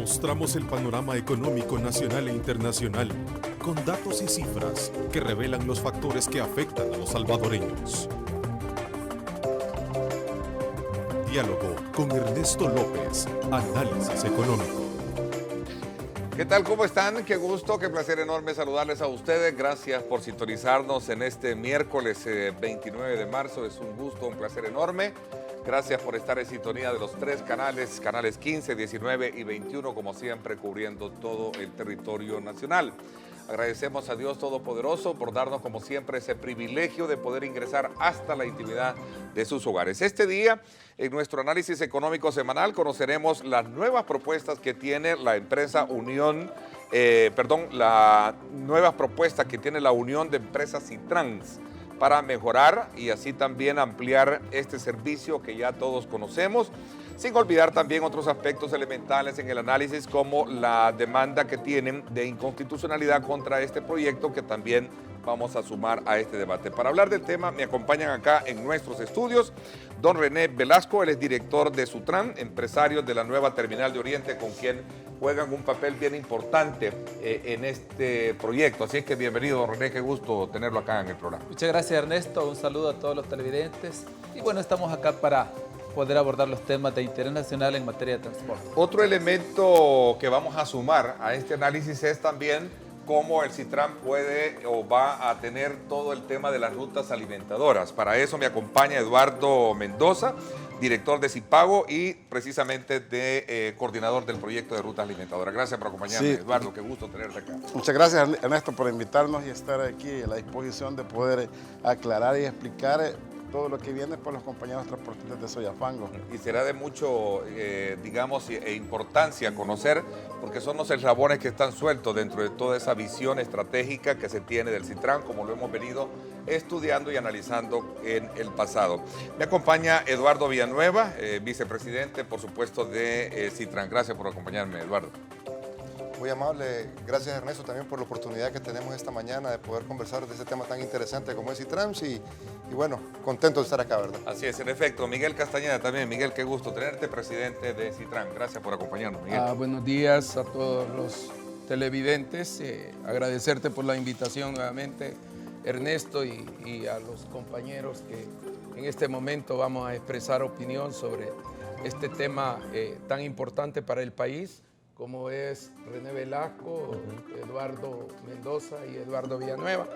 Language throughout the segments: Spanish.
Mostramos el panorama económico nacional e internacional, con datos y cifras que revelan los factores que afectan a los salvadoreños. Diálogo con Ernesto López, Análisis Económico. ¿Qué tal? ¿Cómo están? Qué gusto, qué placer enorme saludarles a ustedes. Gracias por sintonizarnos en este miércoles 29 de marzo. Es un gusto, un placer enorme. Gracias por estar en sintonía de los tres canales 15, 19 y 21, como siempre, cubriendo todo el territorio nacional. Agradecemos a Dios Todopoderoso por darnos, como siempre, ese privilegio de poder ingresar hasta la intimidad de sus hogares. Este día, en nuestro análisis económico semanal, conoceremos las nuevas propuestas que tiene la empresa la nueva propuesta que tiene la Unión de Empresas Citrans para mejorar y así también ampliar este servicio que ya todos conocemos, sin olvidar también otros aspectos elementales en el análisis como la demanda que tienen de inconstitucionalidad contra este proyecto que también vamos a sumar a este debate. Para hablar del tema me acompañan acá en nuestros estudios don René Velasco, él es director de Sutran, empresario de la nueva Terminal de Oriente, con quien juegan un papel bien importante en este proyecto. Así es que bienvenido, don René, qué gusto tenerlo acá en el programa. Muchas gracias, Ernesto, un saludo a todos los televidentes y bueno, estamos acá para poder abordar los temas de interés nacional en materia de transporte. Otro elemento que vamos a sumar a este análisis es también cómo el Citran puede o va a tener todo el tema de las rutas alimentadoras. Para eso me acompaña Eduardo Mendoza, director de Cipago y precisamente de coordinador del proyecto de rutas alimentadoras. Gracias por acompañarme, sí. Eduardo, qué gusto tenerte acá. Muchas gracias, Ernesto, por invitarnos y estar aquí a la disposición de poder aclarar y explicar todo lo que viene por los compañeros transportistas de Soyapango. Y será de mucho, digamos, importancia conocer, porque son los eslabones que están sueltos dentro de toda esa visión estratégica que se tiene del Citran, como lo hemos venido estudiando y analizando en el pasado. Me acompaña Eduardo Villanueva, vicepresidente, por supuesto, de Citran. Gracias por acompañarme, Eduardo. Muy amable, gracias Ernesto también por la oportunidad que tenemos esta mañana de poder conversar de este tema tan interesante como es Citrans y bueno, contento de estar acá, ¿verdad? Así es, en efecto. Miguel Castañeda también. Miguel, qué gusto tenerte, presidente de Citran. Gracias por acompañarnos, Miguel. Buenos días a todos los televidentes. Agradecerte por la invitación nuevamente, Ernesto, y a los compañeros que en este momento vamos a expresar opinión sobre este tema tan importante para el país, como es René Velasco, Eduardo Mendoza y Eduardo Villanueva,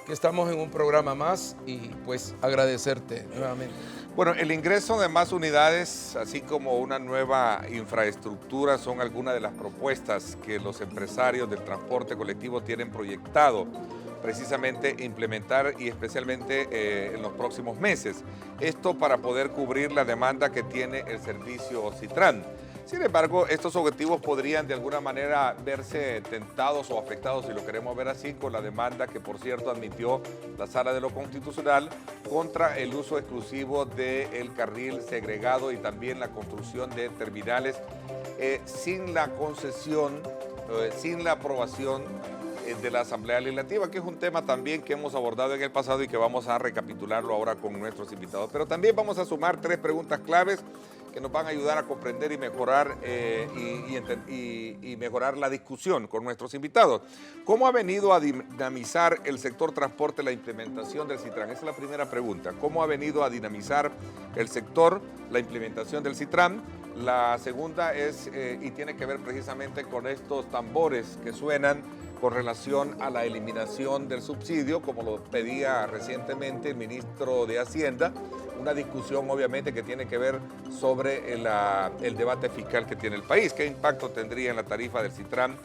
que estamos en un programa más y pues agradecerte nuevamente. Bueno, el ingreso de más unidades, así como una nueva infraestructura, son algunas de las propuestas que los empresarios del transporte colectivo tienen proyectado precisamente implementar y especialmente en los próximos meses. Esto para poder cubrir la demanda que tiene el servicio Citran. Sin embargo, estos objetivos podrían de alguna manera verse tentados o afectados, si lo queremos ver así, con la demanda que, por cierto, admitió la Sala de lo Constitucional contra el uso exclusivo del carril segregado y también la construcción de terminales sin la concesión, sin la aprobación de la Asamblea Legislativa, que es un tema también que hemos abordado en el pasado y que vamos a recapitularlo ahora con nuestros invitados. Pero también vamos a sumar tres preguntas claves que nos van a ayudar a comprender y mejorar, y mejorar la discusión con nuestros invitados. ¿Cómo ha venido a dinamizar el sector transporte la implementación del Citran? Esa es la primera pregunta. ¿Cómo ha venido a dinamizar el sector la implementación del Citran? La segunda es, y tiene que ver precisamente con estos tambores que suenan con relación a la eliminación del subsidio, como lo pedía recientemente el ministro de Hacienda, una discusión obviamente que tiene que ver sobre el debate fiscal que tiene el país. ¿Qué impacto tendría en la tarifa del Citran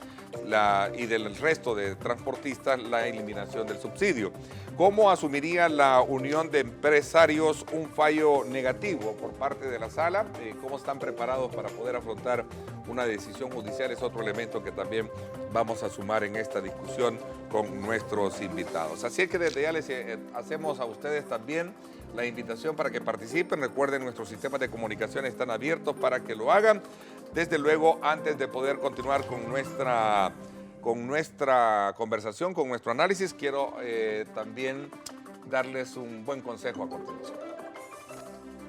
y del resto de transportistas la eliminación del subsidio? ¿Cómo asumiría la Unión de Empresarios un fallo negativo por parte de la Sala? ¿Cómo están preparados para poder afrontar una decisión judicial? Es otro elemento que también vamos a sumar en esta discusión con nuestros invitados. Así es que desde ya les hacemos a ustedes también la invitación para que participen. Recuerden, nuestros sistemas de comunicación están abiertos para que lo hagan. Desde luego, antes de poder continuar con nuestra conversación, con nuestro análisis, quiero también darles un buen consejo a continuación.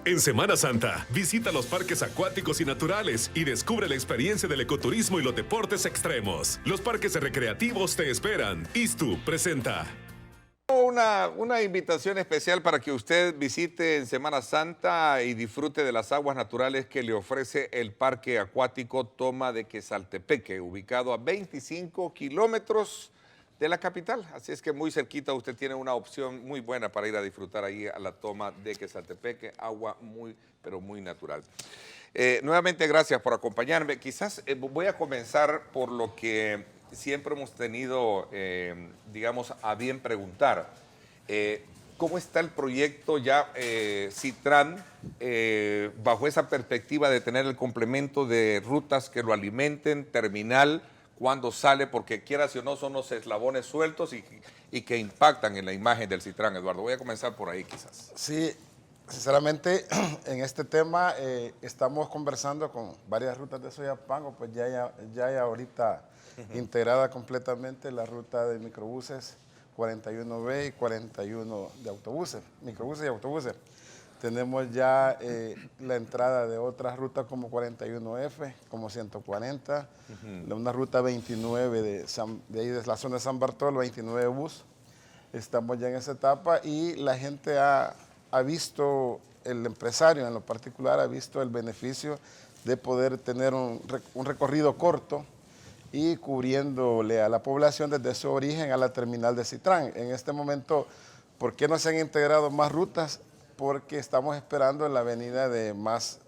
En Semana Santa, visita los parques acuáticos y naturales y descubre la experiencia del ecoturismo y los deportes extremos. Los parques recreativos te esperan. ISTU presenta. Una invitación especial para que usted visite en Semana Santa y disfrute de las aguas naturales que le ofrece el Parque Acuático Toma de Quesaltepeque, ubicado a 25 kilómetros de la capital. Así es que muy cerquita usted tiene una opción muy buena para ir a disfrutar ahí a la Toma de Quesaltepeque, agua muy, pero muy natural. Nuevamente gracias por acompañarme. Quizás voy a comenzar por lo que siempre hemos tenido, digamos, a bien preguntar. ¿Cómo está el proyecto ya Citran bajo esa perspectiva de tener el complemento de rutas que lo alimenten, terminal, cuando sale? Porque quieras o no, son los eslabones sueltos y que impactan en la imagen del Citran, Eduardo. Voy a comenzar por ahí quizás. Sí, sinceramente, en este tema estamos conversando con varias rutas de Soyapango, pues ya hay ahorita integrada completamente la ruta de microbuses 41B y 41 de autobuses, microbuses y autobuses. Tenemos ya la entrada de otras rutas como 41F, como 140, una ruta 29 de ahí de la zona de San Bartolo, 29 bus. Estamos ya en esa etapa y la gente ha visto, el empresario en lo particular ha visto el beneficio de poder tener un recorrido corto y cubriéndole a la población desde su origen a la terminal de Citran. En este momento, ¿por qué no se han integrado más rutas? Porque estamos esperando la venida de más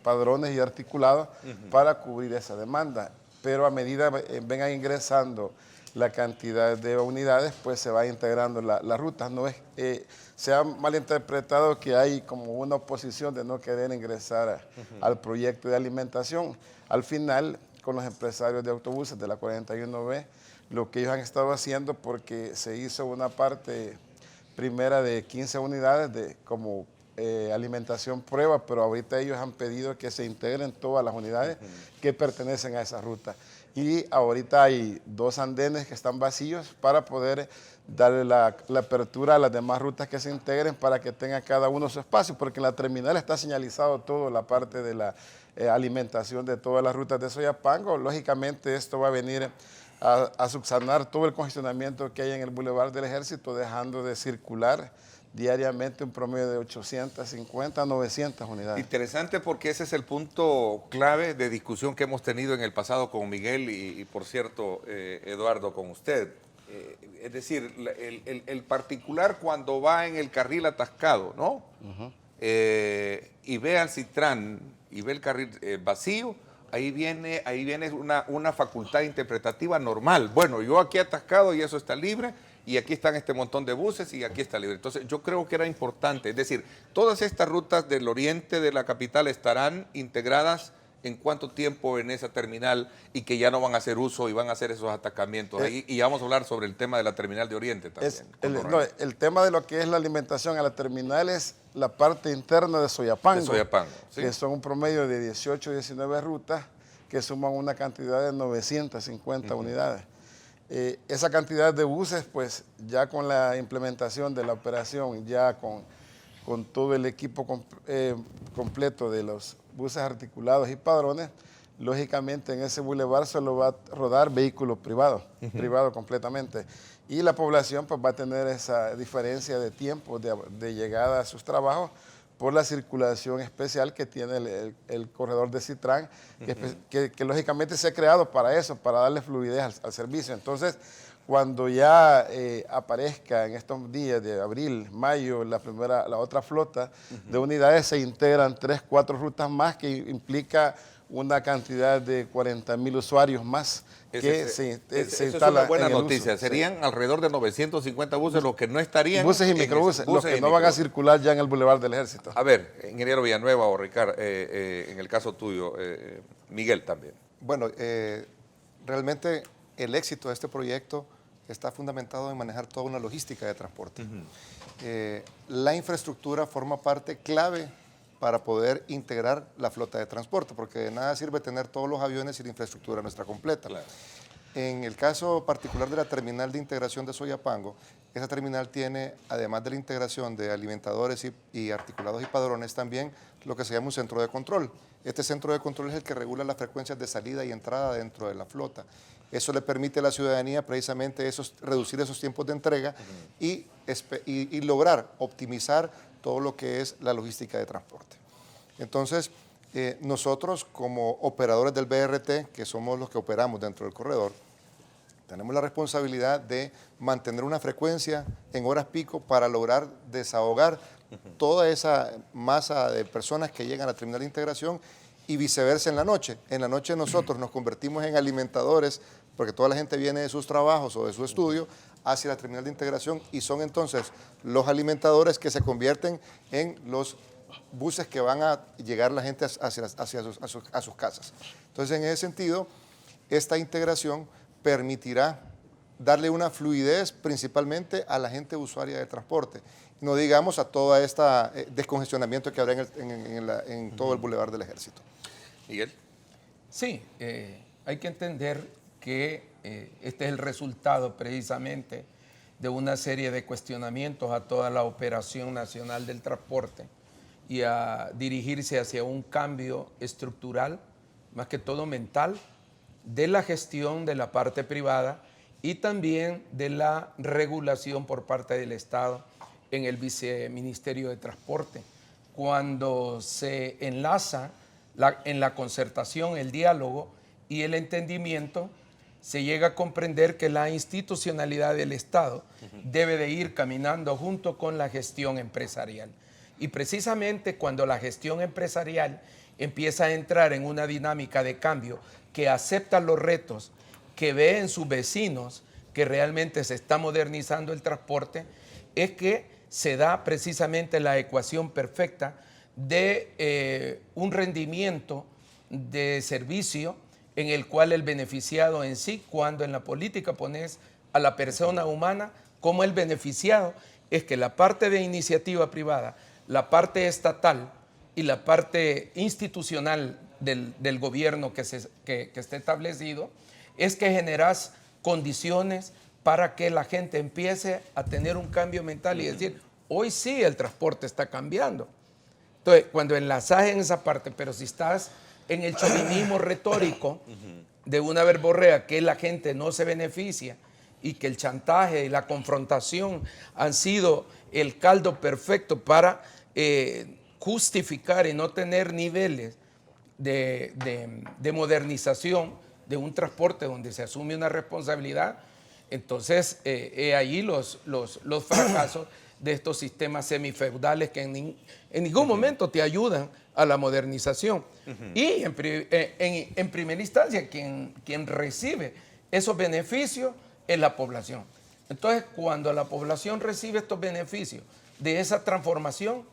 padrones y articulados para cubrir esa demanda. Pero a medida vengan ingresando la cantidad de unidades, pues se va integrando la ruta. No es, se ha malinterpretado que hay como una oposición de no querer ingresar al proyecto de alimentación. Al final, con los empresarios de autobuses de la 41B, lo que ellos han estado haciendo, porque se hizo una parte primera de 15 unidades como alimentación prueba, pero ahorita ellos han pedido que se integren todas las unidades que pertenecen a esa ruta. Y ahorita hay 2 andenes que están vacíos para poder darle la apertura a las demás rutas que se integren para que tenga cada uno su espacio, porque en la terminal está señalizado toda la parte de la alimentación de todas las rutas de Soyapango. Lógicamente esto va a venir a subsanar todo el congestionamiento que hay en el Boulevard del Ejército, dejando de circular diariamente un promedio de 850 a 900 unidades. Interesante, porque ese es el punto clave de discusión que hemos tenido en el pasado con Miguel y por cierto, Eduardo, con usted. Es decir, el particular cuando va en el carril atascado, ¿no? Y ve al Citran y ve el carril vacío, ahí viene una facultad interpretativa normal. Bueno, yo aquí atascado y eso está libre, y aquí están este montón de buses y aquí está libre. Entonces yo creo que era importante, es decir, todas estas rutas del oriente de la capital estarán integradas en cuánto tiempo en esa terminal, y que ya no van a hacer uso y van a hacer esos atacamientos ahí. Y vamos a hablar sobre el tema de la terminal de oriente también. El tema de lo que es la alimentación a la terminal es la parte interna de Soyapango. De Soyapango, ¿sí? Que son un promedio de 18 o 19 rutas que suman una cantidad de 950 unidades. Esa cantidad de buses, pues ya con la implementación de la operación, ya con todo el equipo completo de los buses articulados y padrones, lógicamente en ese bulevar solo va a rodar vehículos privados, privado completamente. Y la población pues va a tener esa diferencia de tiempo de llegada a sus trabajos por la circulación especial que tiene el corredor de Citran, que lógicamente se ha creado para eso, para darle fluidez al servicio. Entonces, cuando ya aparezca en estos días de abril, mayo, la otra flota de unidades, se integran 3, 4 rutas más, que implica una cantidad de 40,000 usuarios más que se instalan. Es una buena en el noticia. uso. Serían alrededor de 950 buses los que no estarían. Buses y microbuses, los que no van a circular ya en el Boulevard del Ejército. A ver, ingeniero Villanueva o Ricardo, en el caso tuyo, Miguel también. Bueno, realmente el éxito de este proyecto está fundamentado en manejar toda una logística de transporte. La infraestructura forma parte clave para poder integrar la flota de transporte, porque de nada sirve tener todos los aviones si la infraestructura no está completa. Claro. En el caso particular de la terminal de integración de Soyapango, esa terminal tiene, además de la integración de alimentadores y articulados y padrones, también lo que se llama un centro de control. Este centro de control es el que regula las frecuencias de salida y entrada dentro de la flota. Eso le permite a la ciudadanía precisamente reducir esos tiempos de entrega y lograr optimizar todo lo que es la logística de transporte. Entonces, nosotros como operadores del BRT, que somos los que operamos dentro del corredor, tenemos la responsabilidad de mantener una frecuencia en horas pico para lograr desahogar toda esa masa de personas que llegan a la terminal de integración y viceversa en la noche. En la noche nosotros nos convertimos en alimentadores porque toda la gente viene de sus trabajos o de su estudio hacia la terminal de integración y son entonces los alimentadores que se convierten en los buses que van a llegar la gente a sus casas. Entonces, en ese sentido, esta integración permitirá darle una fluidez principalmente a la gente usuaria de transporte. No digamos a todo este descongestionamiento que habrá en todo el Boulevard del Ejército. Miguel. Sí, hay que entender que este es el resultado precisamente de una serie de cuestionamientos a toda la operación nacional del transporte y a dirigirse hacia un cambio estructural, más que todo mental, de la gestión de la parte privada y también de la regulación por parte del Estado en el Viceministerio de Transporte. Cuando se enlaza en la concertación, el diálogo y el entendimiento, se llega a comprender que la institucionalidad del Estado debe de ir caminando junto con la gestión empresarial. Y precisamente cuando la gestión empresarial empieza a entrar en una dinámica de cambio, que acepta los retos, que ve en sus vecinos que realmente se está modernizando el transporte, es que se da precisamente la ecuación perfecta de un rendimiento de servicio en el cual el beneficiado en sí, cuando en la política pones a la persona humana como el beneficiado, es que la parte de iniciativa privada, la parte estatal y la parte institucional del gobierno que esté establecido, es que generas condiciones para que la gente empiece a tener un cambio mental y decir, hoy sí el transporte está cambiando. Entonces, cuando enlazas en esa parte, pero si estás en el chauvinismo retórico de una verborrea que la gente no se beneficia y que el chantaje y la confrontación han sido el caldo perfecto para justificar y no tener niveles de modernización de un transporte donde se asume una responsabilidad, entonces ahí los fracasos de estos sistemas semifeudales que en ningún momento te ayudan a la modernización. Y en primera instancia quien recibe esos beneficios es la población. Entonces, cuando la población recibe estos beneficios de esa transformación,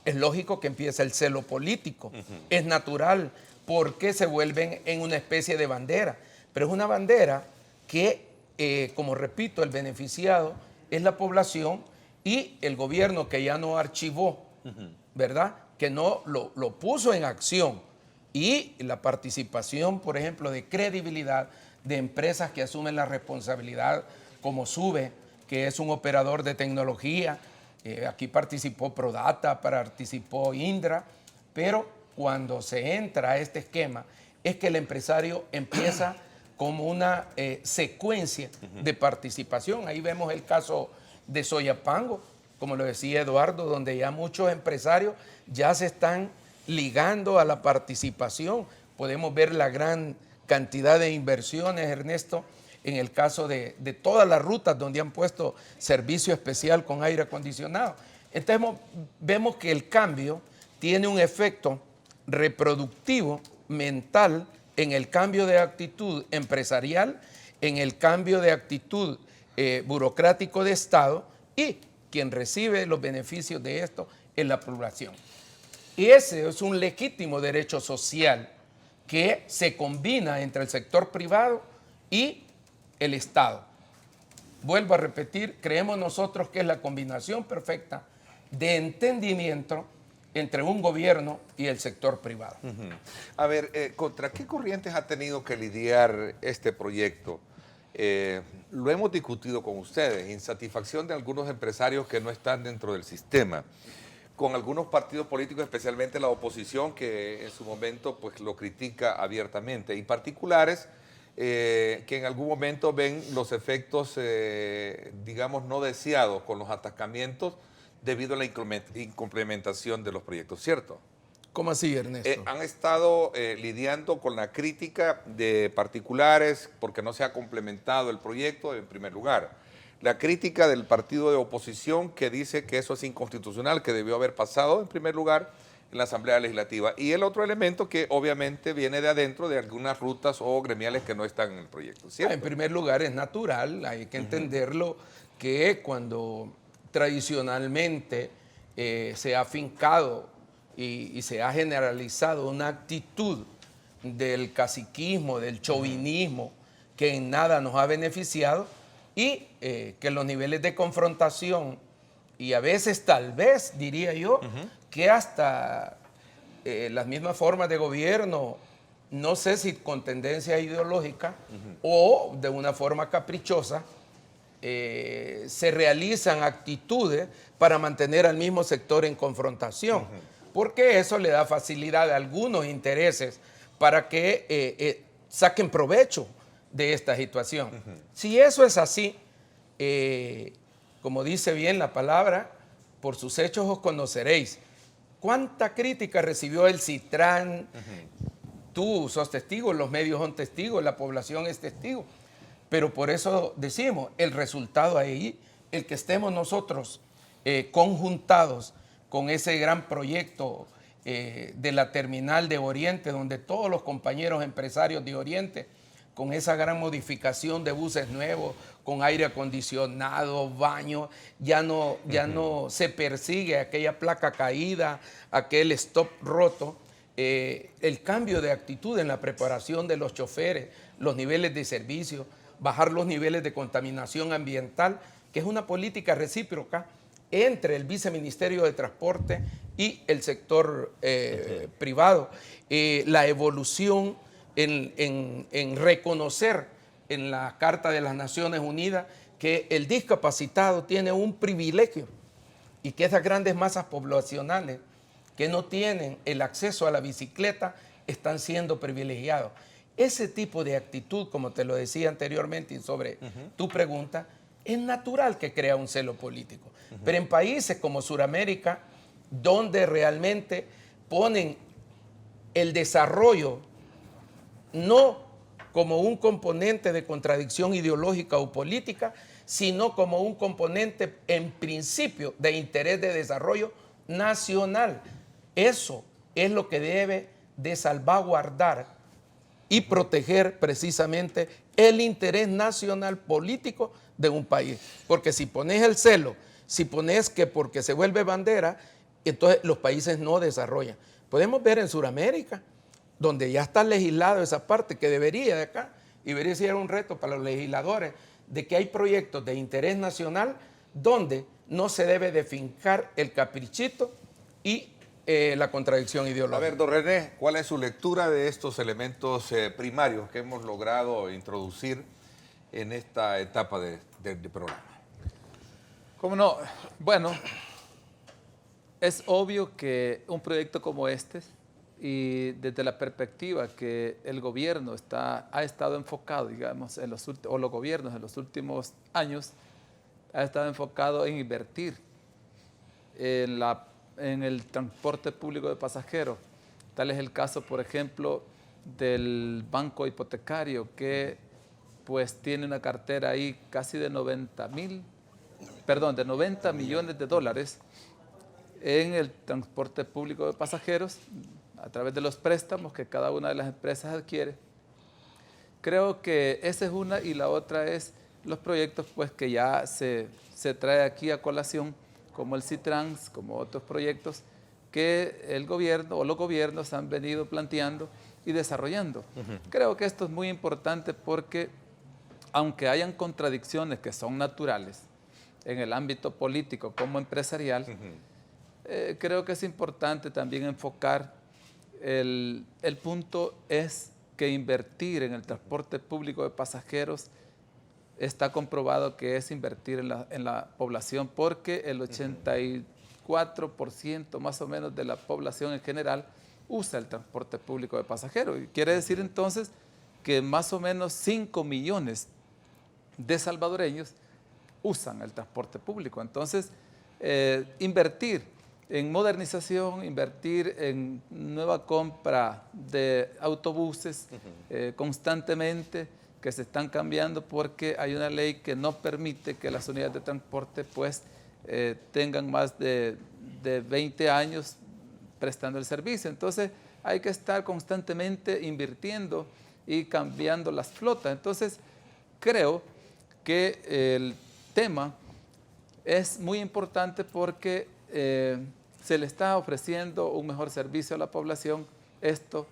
es lógico que empieza el celo político. Es natural porque se vuelven en una especie de bandera. Pero es una bandera que, como repito, el beneficiado es la población y el gobierno que ya no archivó, ¿verdad? Que no lo puso en acción. Y la participación, por ejemplo, de credibilidad de empresas que asumen la responsabilidad, como SUBE, que es un operador de tecnología. Aquí participó Prodata, participó Indra, pero cuando se entra a este esquema es que el empresario empieza como una secuencia de participación. Ahí vemos el caso de Soyapango, como lo decía Eduardo, donde ya muchos empresarios ya se están ligando a la participación. Podemos ver la gran cantidad de inversiones, Ernesto, en el caso de todas las rutas donde han puesto servicio especial con aire acondicionado. Entonces vemos que el cambio tiene un efecto reproductivo, mental, en el cambio de actitud empresarial, en el cambio de actitud burocrático de Estado, y quien recibe los beneficios de esto es la población. Y ese es un legítimo derecho social que se combina entre el sector privado y el Estado. Vuelvo a repetir, creemos nosotros que es la combinación perfecta de entendimiento entre un gobierno y el sector privado. A ver, ¿contra qué corrientes ha tenido que lidiar este proyecto? Lo hemos discutido con ustedes, insatisfacción de algunos empresarios que no están dentro del sistema, con algunos partidos políticos, especialmente la oposición, que en su momento pues, lo critica abiertamente, y particulares que en algún momento ven los efectos, digamos, no deseados con los atascamientos debido a la incomplementación de los proyectos, ¿cierto? ¿Cómo así, Ernesto? Han estado lidiando con la crítica de particulares porque no se ha complementado el proyecto, en primer lugar. La crítica del partido de oposición que dice que eso es inconstitucional, que debió haber pasado, en primer lugar, en la Asamblea Legislativa. Y el otro elemento que obviamente viene de adentro de algunas rutas o gremiales que no están en el proyecto, ¿cierto? En primer lugar, es natural, hay que entenderlo, que cuando tradicionalmente se ha afincado y se ha generalizado una actitud del caciquismo, del chauvinismo, que en nada nos ha beneficiado, y que los niveles de confrontación, y a veces tal vez, diría yo, que hasta las mismas formas de gobierno, no sé si con tendencia ideológica o de una forma caprichosa, se realizan actitudes para mantener al mismo sector en confrontación, porque eso le da facilidad a algunos intereses para que saquen provecho de esta situación. Si eso es así, como dice bien la palabra, por sus hechos os conoceréis. ¿Cuánta crítica recibió el Citran? Tú sos testigo, los medios son testigos, la población es testigo. Pero por eso decimos, el resultado ahí, el que estemos nosotros conjuntados con ese gran proyecto de la terminal de Oriente, donde todos los compañeros empresarios de Oriente, con esa gran modificación de buses nuevos, con aire acondicionado, baño, ya no se persigue aquella placa caída, aquel stop roto. El cambio de actitud en la preparación de los choferes, los niveles de servicio, bajar los niveles de contaminación ambiental, que es una política recíproca entre el Viceministerio de Transporte y el sector privado. La evolución en reconocer en la Carta de las Naciones Unidas que el discapacitado tiene un privilegio y que esas grandes masas poblacionales que no tienen el acceso a la bicicleta están siendo privilegiados. Ese tipo de actitud, como te lo decía anteriormente sobre tu pregunta, es natural que crea un celo político. Pero en países como Sudamérica, donde realmente ponen el desarrollo no como un componente de contradicción ideológica o política, sino como un componente en principio de interés de desarrollo nacional. Eso es lo que debe de salvaguardar y proteger precisamente el interés nacional político de un país. Porque si pones el celo, si pones que porque se vuelve bandera, entonces los países no desarrollan. Podemos ver en Sudamérica, donde ya está legislado esa parte que debería de acá, y debería ser un reto para los legisladores, de que hay proyectos de interés nacional donde no se debe de fincar el caprichito y la contradicción ideológica. A ver, don René, ¿cuál es su lectura de estos elementos primarios que hemos logrado introducir en esta etapa del programa? ¿Cómo no? Bueno, es obvio que un proyecto como este, y desde la perspectiva que el gobierno ha estado enfocado, digamos, o los gobiernos en los últimos años, ha estado enfocado en invertir en el transporte público de pasajeros. Tal es el caso, por ejemplo, del banco hipotecario, que pues tiene una cartera ahí casi de 90 millones de dólares en el transporte público de pasajeros a través de los préstamos que cada una de las empresas adquiere. Creo que esa es una, y la otra es los proyectos pues, que ya se trae aquí a colación, como el Citrans, como otros proyectos que el gobierno o los gobiernos han venido planteando y desarrollando. Creo que esto es muy importante porque, aunque hayan contradicciones que son naturales en el ámbito político como empresarial, creo que es importante también enfocar el punto es que invertir en el transporte público de pasajeros está comprobado que es invertir en la población, porque el 84% más o menos de la población en general usa el transporte público de pasajeros. Y quiere decir entonces que más o menos 5 millones de salvadoreños usan el transporte público. Entonces, invertir en modernización, invertir en nueva compra de autobuses constantemente, que se están cambiando porque hay una ley que no permite que las unidades de transporte pues tengan más de 20 años prestando el servicio. Entonces hay que estar constantemente invirtiendo y cambiando las flotas. Entonces creo que el tema es muy importante porque se le está ofreciendo un mejor servicio a la población. Esto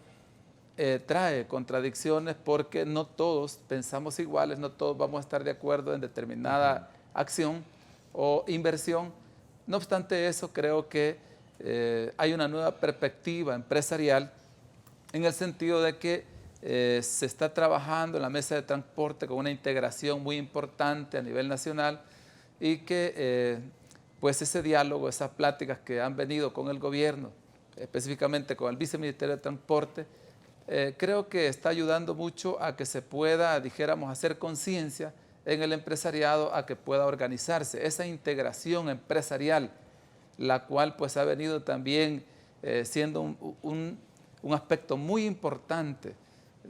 trae contradicciones porque no todos pensamos iguales, no todos vamos a estar de acuerdo en determinada acción o inversión. No obstante eso, creo que hay una nueva perspectiva empresarial en el sentido de que se está trabajando en la mesa de transporte con una integración muy importante a nivel nacional y que pues ese diálogo, esas pláticas que han venido con el gobierno, específicamente con el viceministerio de Transporte, creo que está ayudando mucho a que se pueda, dijéramos, hacer conciencia en el empresariado a que pueda organizarse. Esa integración empresarial, la cual pues ha venido también siendo un aspecto muy importante,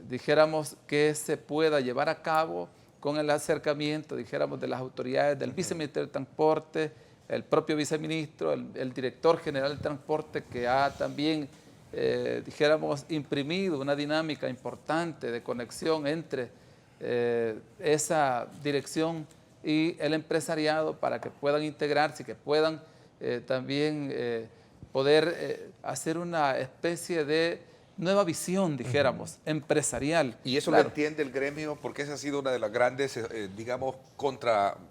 dijéramos, que se pueda llevar a cabo con el acercamiento, dijéramos, de las autoridades del viceministerio de Transporte, el propio viceministro, el director general del transporte, que ha también dijéramos, imprimido una dinámica importante de conexión entre esa dirección y el empresariado para que puedan integrarse y que puedan también poder hacer una especie de nueva visión, dijéramos, empresarial. Y eso lo entiende el gremio porque esa ha sido una de las grandes, digamos,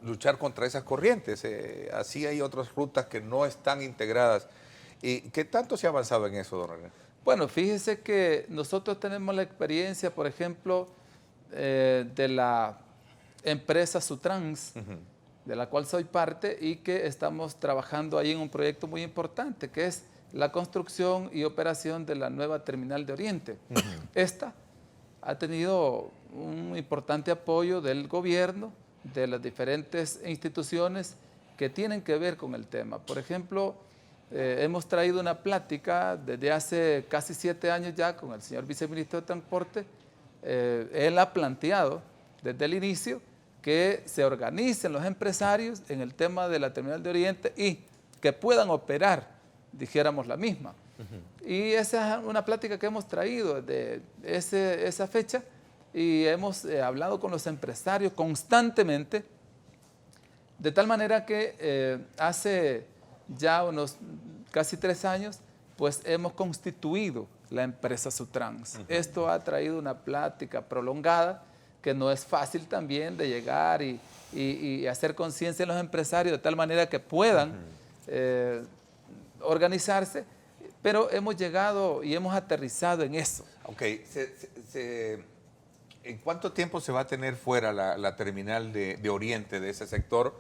luchar contra esas corrientes. Así hay otras rutas que no están integradas. ¿Y qué tanto se ha avanzado en eso, don René? Bueno, fíjese que nosotros tenemos la experiencia, por ejemplo, de la empresa Sutrans, de la cual soy parte, y que estamos trabajando ahí en un proyecto muy importante, que es la construcción y operación de la nueva terminal de Oriente. Esta ha tenido un importante apoyo del gobierno, de las diferentes instituciones que tienen que ver con el tema. Por ejemplo, hemos traído una plática desde hace casi 7 años ya con el señor viceministro de Transporte. Él ha planteado desde el inicio que se organicen los empresarios en el tema de la terminal de Oriente y que puedan operar, dijéramos, la misma. Y esa es una plática que hemos traído desde esa fecha y hemos hablado con los empresarios constantemente, de tal manera que hace ya unos casi 3 años, pues hemos constituido la empresa Sutrans. Esto ha traído una plática prolongada que no es fácil también de llegar y hacer conciencia en los empresarios de tal manera que puedan organizarse, pero hemos llegado y hemos aterrizado en eso. Ok, ¿en cuánto tiempo se va a tener fuera la terminal de Oriente de ese sector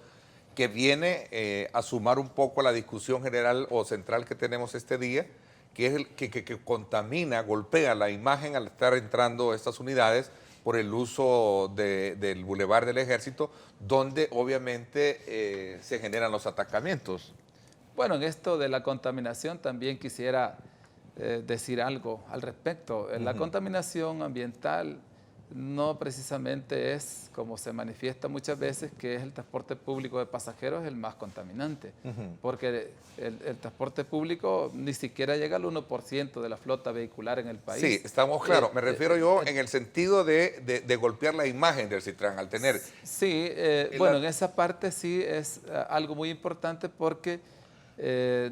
que viene a sumar un poco a la discusión general o central que tenemos este día, que es el que contamina, golpea la imagen al estar entrando estas unidades por el uso del Boulevard del Ejército, donde obviamente se generan los atacamientos? Bueno, en esto de la contaminación también quisiera decir algo al respecto. La contaminación ambiental no precisamente es, como se manifiesta muchas veces, que es el transporte público de pasajeros el más contaminante, porque el transporte público ni siquiera llega al 1% de la flota vehicular en el país. Sí, estamos claros. Me refiero yo en el sentido de golpear la imagen del Citran al tener... Sí, bueno, en esa parte sí es algo muy importante porque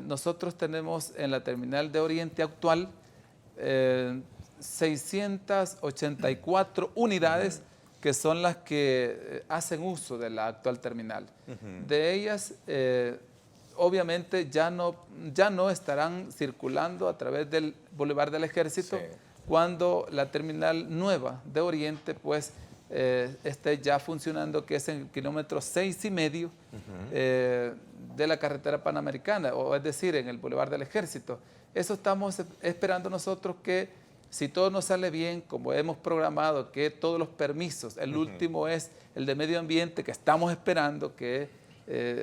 nosotros tenemos en la terminal de Oriente actual 684 unidades que son las que hacen uso de la actual terminal. De ellas, obviamente, ya no estarán circulando a través del Boulevard del Ejército cuando la terminal nueva de Oriente pues esté ya funcionando, que es en el kilómetro 6,5 de la carretera panamericana, o es decir, en el Boulevard del Ejército. Eso estamos esperando nosotros, que si todo nos sale bien, como hemos programado, que todos los permisos, el último es el de medio ambiente, que estamos esperando que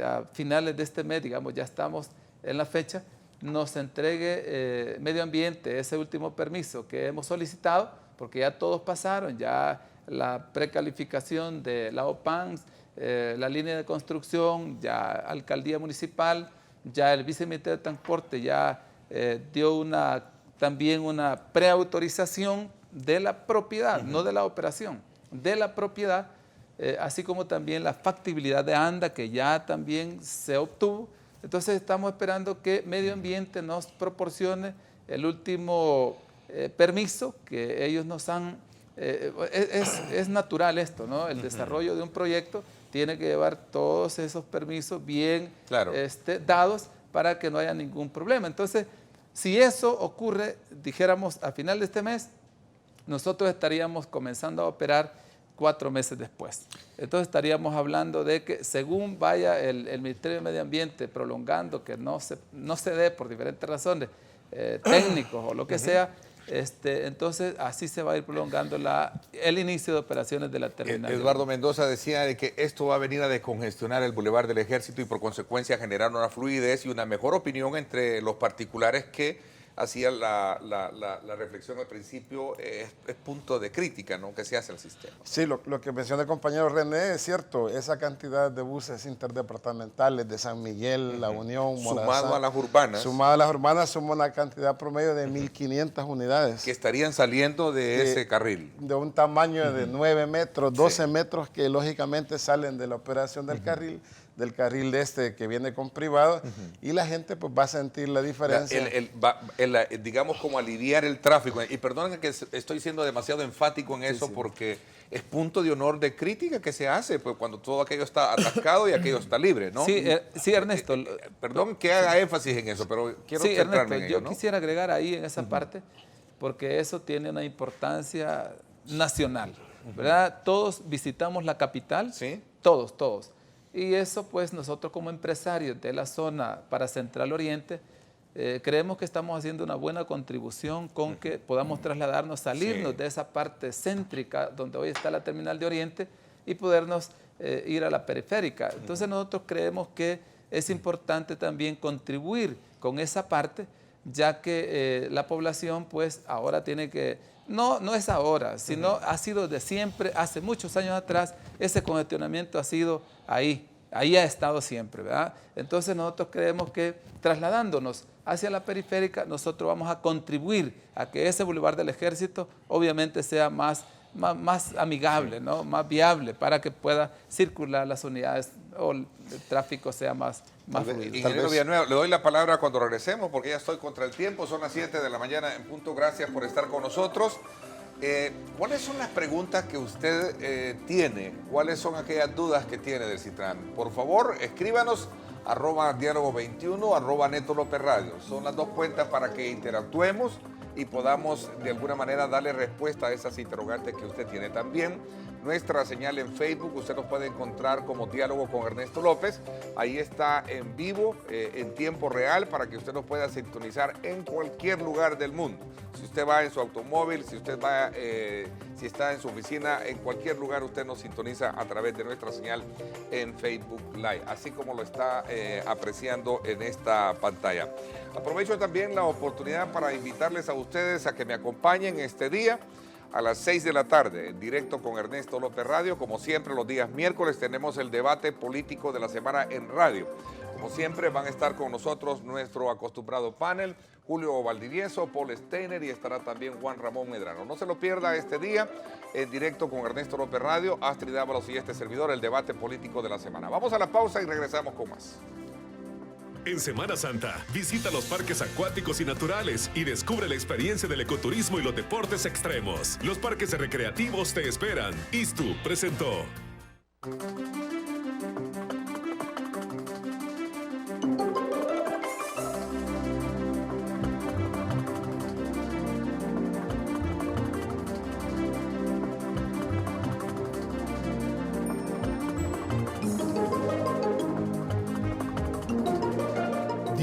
a finales de este mes, digamos, ya estamos en la fecha, nos entregue medio ambiente ese último permiso que hemos solicitado, porque ya todos pasaron, ya la precalificación de la OPANS, la línea de construcción, ya alcaldía municipal, ya el viceministerio de Transporte ya dio también una preautorización de la propiedad, no de la operación, de la propiedad, así como también la factibilidad de ANDA, que ya también se obtuvo. Entonces estamos esperando que Medio Ambiente nos proporcione el último permiso que ellos nos han... es natural esto, ¿no? El desarrollo de un proyecto tiene que llevar todos esos permisos bien dados para que no haya ningún problema. Entonces, si eso ocurre, dijéramos, a final de este mes, nosotros estaríamos comenzando a operar 4 meses después. Entonces estaríamos hablando de que según vaya el Ministerio de Medio Ambiente prolongando, que no se dé por diferentes razones, técnicos o lo que sea, entonces así se va a ir prolongando el inicio de operaciones de la terminal. Eduardo Mendoza decía de que esto va a venir a descongestionar el Boulevard del Ejército y por consecuencia generar una fluidez y una mejor opinión entre los particulares que hacían la reflexión al principio. Es punto de crítica, ¿no?, que se hace al sistema. Sí, lo que menciona el compañero René es cierto. Esa cantidad de buses interdepartamentales de San Miguel, La Unión, Morazán, sumado a las urbanas. Sumado a las urbanas, suma una cantidad promedio de 1.500 unidades. Que estarían saliendo de ese carril. De un tamaño de 9 metros, 12 metros, que lógicamente salen de la operación del carril que viene con privado, y la gente pues va a sentir la diferencia. Digamos, como aliviar el tráfico. Y perdonen que estoy siendo demasiado enfático en eso, porque es punto de honor de crítica que se hace pues, cuando todo aquello está atascado y aquello está libre, ¿no? Sí, Ernesto. Perdón que haga énfasis en eso, pero quiero centrarme en ello, ¿no? Yo quisiera agregar ahí en esa parte, porque eso tiene una importancia nacional, ¿verdad? Todos visitamos la capital, ¿sí? Todos. Y eso pues nosotros como empresarios de la zona para Central Oriente creemos que estamos haciendo una buena contribución con que podamos trasladarnos, salirnos de esa parte céntrica donde hoy está la terminal de Oriente y podernos ir a la periférica. Entonces nosotros creemos que es importante también contribuir con esa parte, ya que la población pues ahora tiene que, no es ahora, sino ha sido de siempre, hace muchos años atrás, ese congestionamiento ha sido ahí ha estado siempre, ¿verdad? Entonces nosotros creemos que trasladándonos hacia la periférica, nosotros vamos a contribuir a que ese Boulevard del Ejército obviamente sea más amigable, ¿no?, más viable, para que pueda circular las unidades o el tráfico sea más fluido. Ingeniero Villanueva, le doy la palabra cuando regresemos, porque ya estoy contra el tiempo, son las 7 de la mañana en punto. Gracias por estar con nosotros. ¿Cuáles son las preguntas que usted tiene? ¿Cuáles son aquellas dudas que tiene del Citran? Por favor, escríbanos @diálogo21, @Neto López Radio. Son las dos cuentas para que interactuemos y podamos de alguna manera darle respuesta a esas interrogantes que usted tiene. También nuestra señal en Facebook, usted nos puede encontrar como Diálogo con Ernesto López. Ahí está en vivo, en tiempo real, para que usted nos pueda sintonizar en cualquier lugar del mundo. Si usted va en su automóvil, si está en su oficina, en cualquier lugar usted nos sintoniza a través de nuestra señal en Facebook Live, así como lo está apreciando en esta pantalla. Aprovecho también la oportunidad para invitarles a ustedes a que me acompañen este día a las 6 de la tarde, en directo con Ernesto López Radio. Como siempre, los días miércoles tenemos el debate político de la semana en radio. Como siempre, van a estar con nosotros nuestro acostumbrado panel, Julio Valdivieso, Paul Steiner, y estará también Juan Ramón Medrano. No se lo pierda este día, en directo con Ernesto López Radio, Astrid Ábalos y este servidor, el debate político de la semana. Vamos a la pausa y regresamos con más. En Semana Santa, visita los parques acuáticos y naturales y descubre la experiencia del ecoturismo y los deportes extremos. Los parques recreativos te esperan. ISTU presentó.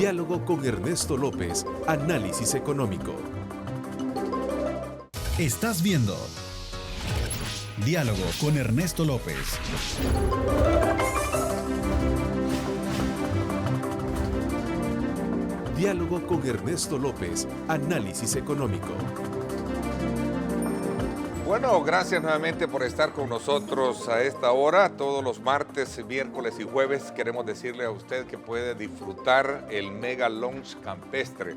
Diálogo con Ernesto López, análisis económico. Estás viendo Diálogo con Ernesto López. Diálogo con Ernesto López, análisis económico. Bueno, gracias nuevamente por estar con nosotros a esta hora. Todos los martes, miércoles y jueves queremos decirle a usted que puede disfrutar el Mega Lunch Campestre.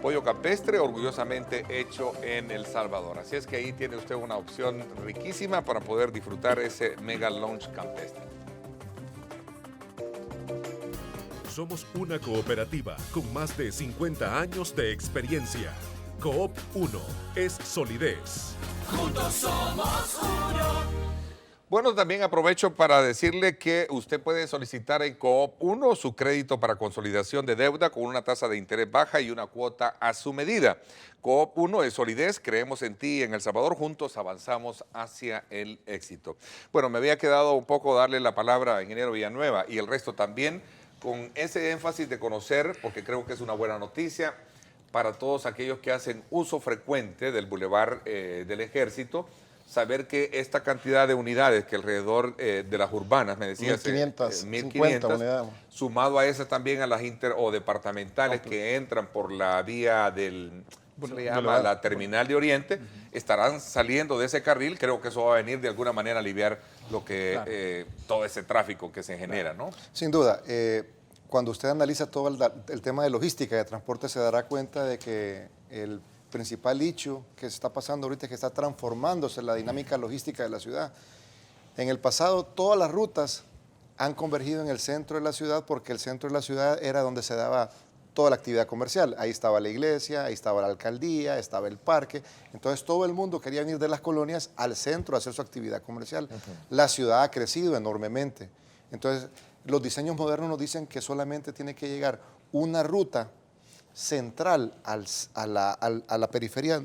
Pollo campestre orgullosamente hecho en El Salvador. Así es que ahí tiene usted una opción riquísima para poder disfrutar ese Mega Lunch Campestre. Somos una cooperativa con más de 50 años de experiencia. Coop 1 es solidez. Juntos somos uno. Bueno, también aprovecho para decirle que usted puede solicitar en Coop 1 su crédito para consolidación de deuda con una tasa de interés baja y una cuota a su medida. Coop 1 es solidez, creemos en ti y en El Salvador, juntos avanzamos hacia el éxito. Bueno, me había quedado un poco darle la palabra a ingeniero Villanueva y el resto también, con ese énfasis de conocer, porque creo que es una buena noticia para todos aquellos que hacen uso frecuente del Boulevard del Ejército, saber que esta cantidad de unidades que alrededor de las urbanas, me decías, 1.550 unidades, sumado a esas también a las inter o departamentales que entran por la vía del, se le llama la Terminal de Oriente, estarán saliendo de ese carril. Creo que eso va a venir de alguna manera a aliviar lo que todo ese tráfico que se genera, ¿no? Sin duda. Cuando usted analiza todo el tema de logística y de transporte, se dará cuenta de que el principal hecho que se está pasando ahorita es que está transformándose la dinámica logística de la ciudad. En el pasado, todas las rutas han convergido en el centro de la ciudad porque el centro de la ciudad era donde se daba toda la actividad comercial. Ahí estaba la iglesia, ahí estaba la alcaldía, estaba el parque. Entonces todo el mundo quería venir de las colonias al centro a hacer su actividad comercial. La ciudad ha crecido enormemente. Entonces los diseños modernos nos dicen que solamente tiene que llegar una ruta central a la periferia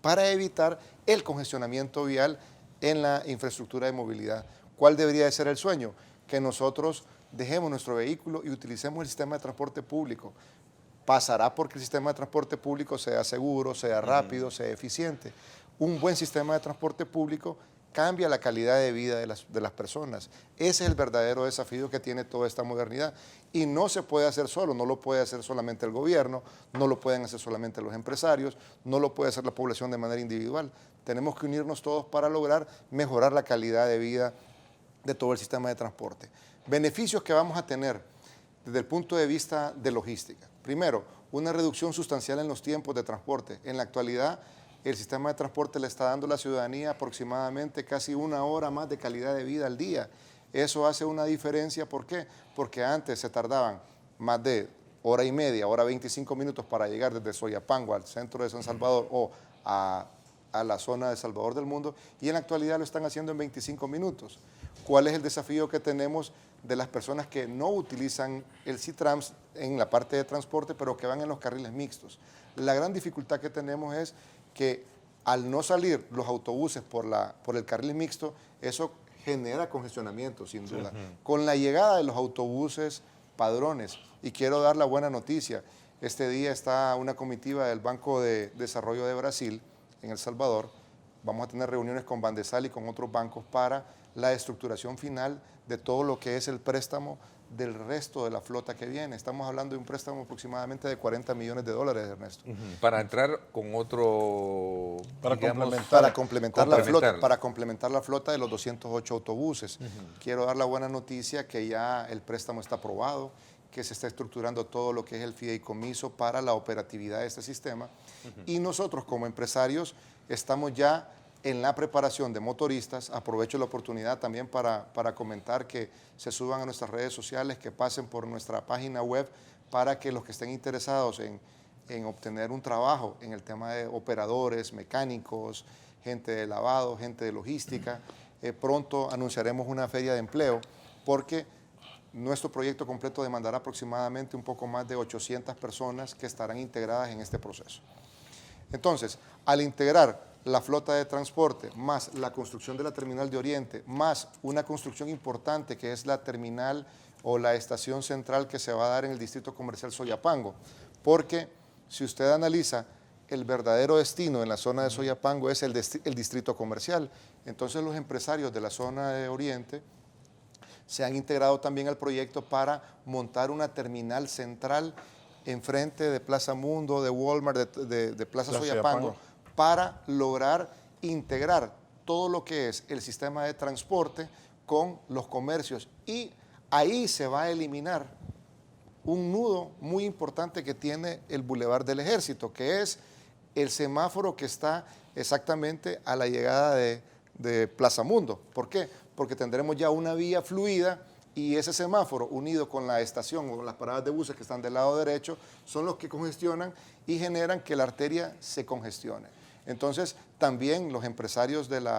para evitar el congestionamiento vial en la infraestructura de movilidad. ¿Cuál debería de ser el sueño? Que nosotros dejemos nuestro vehículo y utilicemos el sistema de transporte público. Pasará porque el sistema de transporte público sea seguro, sea rápido, sea eficiente. Un buen sistema de transporte público cambia la calidad de vida de las personas. Ese es el verdadero desafío que tiene toda esta modernidad. Y no se puede hacer solo, no lo puede hacer solamente el gobierno, no lo pueden hacer solamente los empresarios, no lo puede hacer la población de manera individual. Tenemos que unirnos todos para lograr mejorar la calidad de vida de todo el sistema de transporte. Beneficios que vamos a tener desde el punto de vista de logística. Primero, una reducción sustancial en los tiempos de transporte. En la actualidad, el sistema de transporte le está dando a la ciudadanía aproximadamente casi 1 hora más de calidad de vida al día. Eso hace una diferencia. ¿Por qué? Porque antes se tardaban más de hora y media, hora 25 minutos para llegar desde Soyapango al centro de San Salvador o a la zona de Salvador del Mundo, y en la actualidad lo están haciendo en 25 minutos. ¿Cuál es el desafío que tenemos de las personas que no utilizan el C-Trans en la parte de transporte, pero que van en los carriles mixtos? La gran dificultad que tenemos es que al no salir los autobuses por el carril mixto, eso genera congestionamiento, sin duda. Con la llegada de los autobuses padrones, y quiero dar la buena noticia, este día está una comitiva del Banco de Desarrollo de Brasil en El Salvador. Vamos a tener reuniones con Bandesal y con otros bancos para la estructuración final de todo lo que es el préstamo del resto de la flota que viene. Estamos hablando de un préstamo aproximadamente de $40 millones, Ernesto. Para entrar con otro... Para complementar la flota de los 208 autobuses. Quiero dar la buena noticia que ya el préstamo está aprobado, que se está estructurando todo lo que es el fideicomiso para la operatividad de este sistema. Y nosotros como empresarios estamos ya en la preparación de motoristas. Aprovecho la oportunidad también para comentar que se suban a nuestras redes sociales, que pasen por nuestra página web para que los que estén interesados en obtener un trabajo en el tema de operadores, mecánicos, gente de lavado, gente de logística, pronto anunciaremos una feria de empleo porque nuestro proyecto completo demandará aproximadamente un poco más de 800 personas que estarán integradas en este proceso. Entonces, al integrar la flota de transporte, más la construcción de la Terminal de Oriente, más una construcción importante que es la terminal o la estación central que se va a dar en el distrito comercial Soyapango, porque si usted analiza el verdadero destino en la zona de Soyapango es el distrito comercial. Entonces los empresarios de la zona de Oriente se han integrado también al proyecto para montar una terminal central enfrente de Plaza Mundo, de Walmart, de Plaza Soyapango, para lograr integrar todo lo que es el sistema de transporte con los comercios. Y ahí se va a eliminar un nudo muy importante que tiene el Boulevard del Ejército, que es el semáforo que está exactamente a la llegada de Plaza Mundo. ¿Por qué? Porque tendremos ya una vía fluida y ese semáforo unido con la estación o las paradas de buses que están del lado derecho son los que congestionan y generan que la arteria se congestione. Entonces, también los empresarios del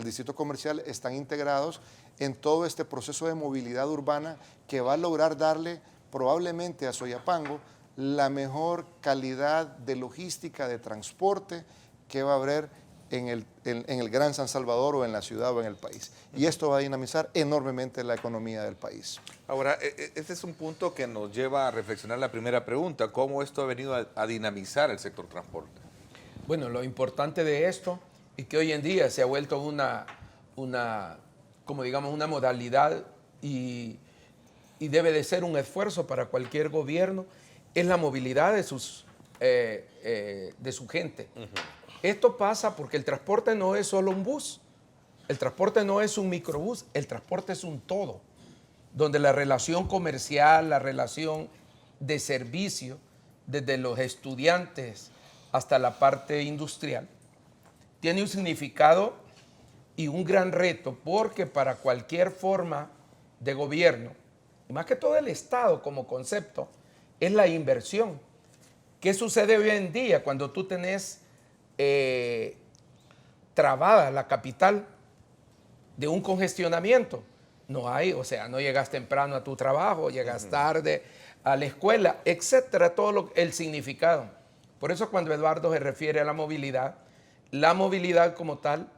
distrito comercial están integrados en todo este proceso de movilidad urbana que va a lograr darle probablemente a Soyapango la mejor calidad de logística, de transporte que va a haber en el Gran San Salvador o en la ciudad o en el país. Y esto va a dinamizar enormemente la economía del país. Ahora, este es un punto que nos lleva a reflexionar la primera pregunta, ¿cómo esto ha venido a dinamizar el sector transporte? Bueno, lo importante de esto es que hoy en día se ha vuelto una modalidad y debe de ser un esfuerzo para cualquier gobierno, es la movilidad de su gente. Esto pasa porque el transporte no es solo un bus, el transporte no es un microbús, el transporte es un todo, donde la relación comercial, la relación de servicio, desde los estudiantes hasta la parte industrial, tiene un significado y un gran reto, porque para cualquier forma de gobierno, y más que todo el Estado como concepto, es la inversión. ¿Qué sucede hoy en día cuando tú tenés trabada la capital de un congestionamiento? No hay, o sea, no llegas temprano a tu trabajo, llegas tarde a la escuela, etcétera, todo el significado. Por eso cuando Eduardo se refiere a la movilidad como tal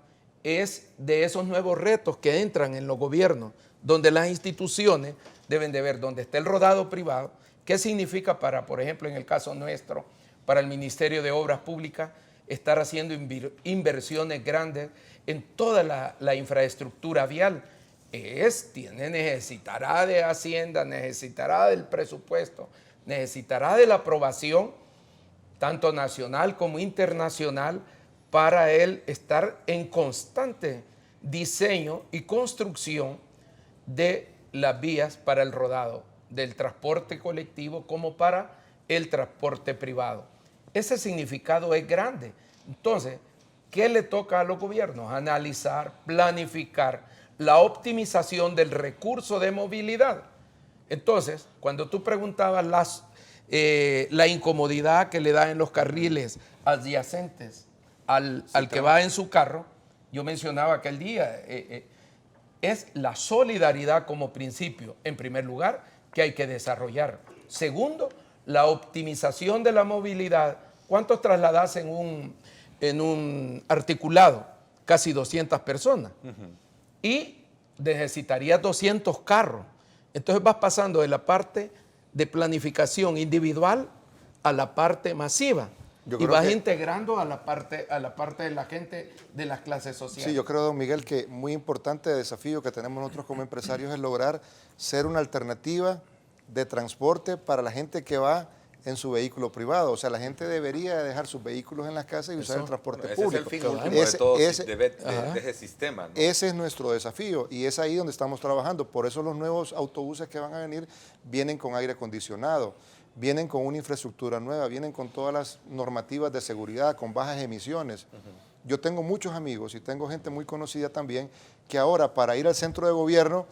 es de esos nuevos retos que entran en los gobiernos, donde las instituciones deben de ver dónde está el rodado privado, qué significa para, por ejemplo, en el caso nuestro, para el Ministerio de Obras Públicas, estar haciendo inversiones grandes en toda la infraestructura vial. Necesitará de Hacienda, necesitará del presupuesto, necesitará de la aprobación, tanto nacional como internacional, para él estar en constante diseño y construcción de las vías para el rodado del transporte colectivo como para el transporte privado. Ese significado es grande. Entonces, ¿qué le toca a los gobiernos? Analizar, planificar la optimización del recurso de movilidad. Entonces, cuando tú preguntabas la incomodidad que le da en los carriles adyacentes al que va en su carro, yo mencionaba aquel día, es la solidaridad como principio, en primer lugar, que hay que desarrollar. Segundo, la optimización de la movilidad. ¿Cuántos trasladas en un articulado? Casi 200 personas. Y necesitarías 200 carros. Entonces vas pasando de la parte de planificación individual a la parte masiva. Y vas integrando a la parte de la gente de las clases sociales. Sí, yo creo, don Miguel, que muy importante desafío que tenemos nosotros como empresarios es lograr ser una alternativa de transporte para la gente que va en su vehículo privado. O sea, la gente debería dejar sus vehículos en las casas y usar el transporte público. Ese es el fin último de todo de ese sistema, ¿no? Ese es nuestro desafío y es ahí donde estamos trabajando. Por eso los nuevos autobuses que van a venir vienen con aire acondicionado, vienen con una infraestructura nueva, vienen con todas las normativas de seguridad, con bajas emisiones. Yo tengo muchos amigos y tengo gente muy conocida también que ahora para ir al centro de gobierno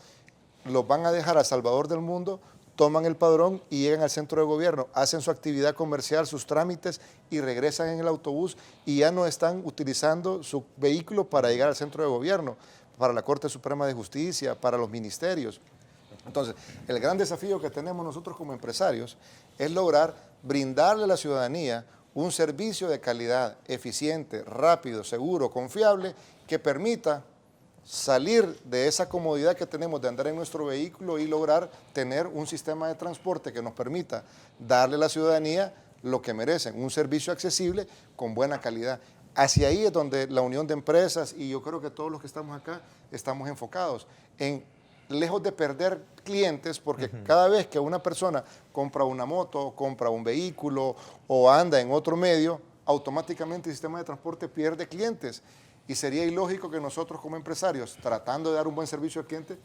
los van a dejar a Salvador del Mundo, toman el padrón y llegan al centro de gobierno, hacen su actividad comercial, sus trámites y regresan en el autobús y ya no están utilizando su vehículo para llegar al centro de gobierno, para la Corte Suprema de Justicia, para los ministerios. Entonces, el gran desafío que tenemos nosotros como empresarios es lograr brindarle a la ciudadanía un servicio de calidad, eficiente, rápido, seguro, confiable, que permita salir de esa comodidad que tenemos de andar en nuestro vehículo y lograr tener un sistema de transporte que nos permita darle a la ciudadanía lo que merecen, un servicio accesible con buena calidad. Hacia ahí es donde la unión de empresas, y yo creo que todos los que estamos acá estamos enfocados en, lejos de perder clientes, porque cada vez que una persona compra una moto, compra un vehículo o anda en otro medio, automáticamente el sistema de transporte pierde clientes. Y sería ilógico que nosotros como empresarios, tratando de dar un buen servicio al cliente,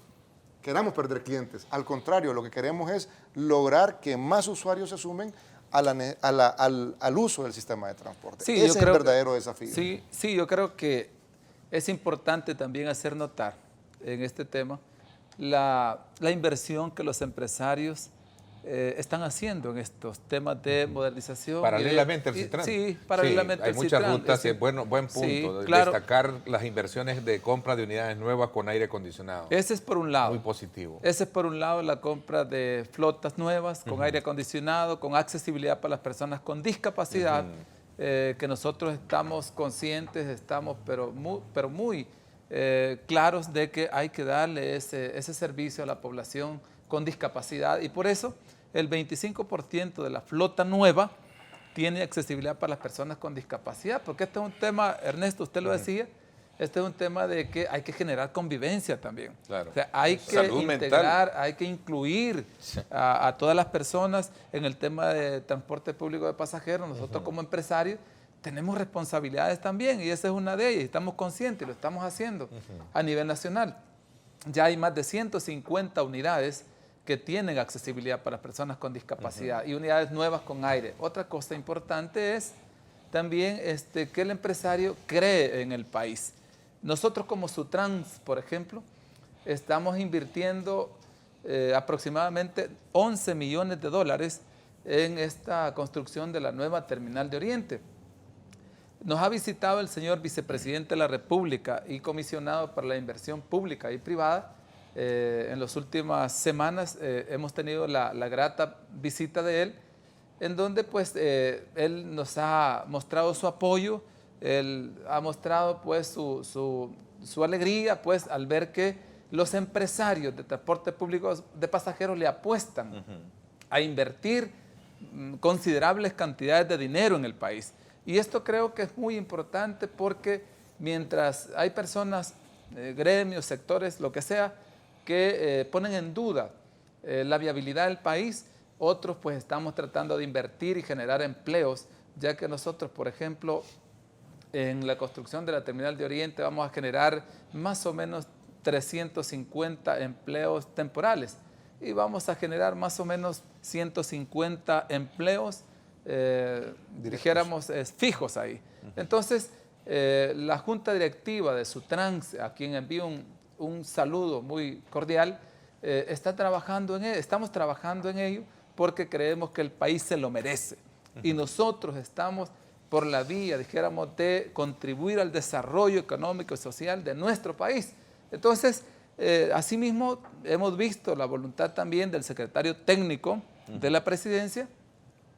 queramos perder clientes. Al contrario, lo que queremos es lograr que más usuarios se sumen al uso del sistema de transporte. Sí, Ese es el verdadero desafío. Sí, yo creo que es importante también hacer notar en este tema la inversión que los empresarios están haciendo en estos temas de modernización. Paralelamente al Citran. Sí, paralelamente hay al muchas Citran. rutas, y buen punto, Sí, claro. destacar las inversiones de compra de unidades nuevas con aire acondicionado. Ese es por un lado. Muy positivo. Ese es por un lado la compra de flotas nuevas, con aire acondicionado, con accesibilidad para las personas con discapacidad, que nosotros estamos conscientes, estamos pero muy claros de que hay que darle ese servicio a la población con discapacidad, y por eso el 25% de la flota nueva tiene accesibilidad para las personas con discapacidad, porque este es un tema, Ernesto, usted lo decía, este es un tema de que hay que generar convivencia también. Claro. O sea, hay que Salud integrar, mental. hay que incluir a todas las personas en el tema de transporte público de pasajeros. Nosotros como empresarios tenemos responsabilidades también, y esa es una de ellas, estamos conscientes y lo estamos haciendo a nivel nacional. Ya hay más de 150 unidades que tienen accesibilidad para personas con discapacidad y unidades nuevas con aire. Otra cosa importante es también que el empresario cree en el país. Nosotros como Sutrans, por ejemplo, estamos invirtiendo aproximadamente 11 millones de dólares en esta construcción de la nueva terminal de Oriente. Nos ha visitado el señor vicepresidente de la República y comisionado para la inversión pública y privada. En las últimas semanas hemos tenido la grata visita de él, en donde pues él nos ha mostrado su apoyo, él ha mostrado pues su alegría pues al ver que los empresarios de transporte público de pasajeros le apuestan a invertir considerables cantidades de dinero en el país. Y esto creo que es muy importante, porque mientras hay personas, gremios, sectores, lo que sea, que ponen en duda la viabilidad del país, otros pues estamos tratando de invertir y generar empleos, ya que nosotros, por ejemplo, en la construcción de la terminal de Oriente vamos a generar más o menos 350 empleos temporales y vamos a generar más o menos 150 empleos dijéramos fijos ahí. Entonces, la Junta Directiva de Sutrans, a quien envío un saludo muy cordial, estamos trabajando en ello porque creemos que el país se lo merece. Y nosotros estamos por la vía, dijéramos, de contribuir al desarrollo económico y social de nuestro país. Entonces, asimismo, hemos visto la voluntad también del secretario técnico de la presidencia,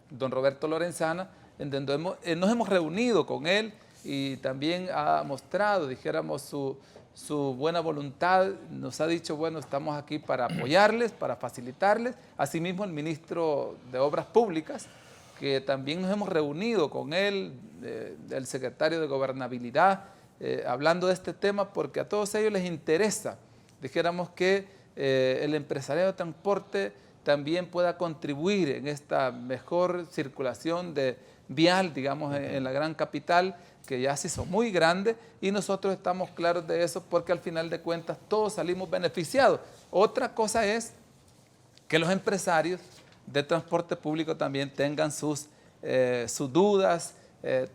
don Roberto Lorenzana, en donde nos hemos reunido con él y también ha mostrado, dijéramos, su buena voluntad. Nos ha dicho, bueno, estamos aquí para apoyarles, para facilitarles. Asimismo, el ministro de Obras Públicas, que también nos hemos reunido con él, el secretario de Gobernabilidad, hablando de este tema, porque a todos ellos les interesa, dijéramos, que el empresariado de transporte también pueda contribuir en esta mejor circulación vial, digamos, en la gran capital, que ya se hizo muy grande, y nosotros estamos claros de eso, porque al final de cuentas todos salimos beneficiados. Otra cosa es que los empresarios de transporte público también tengan sus dudas,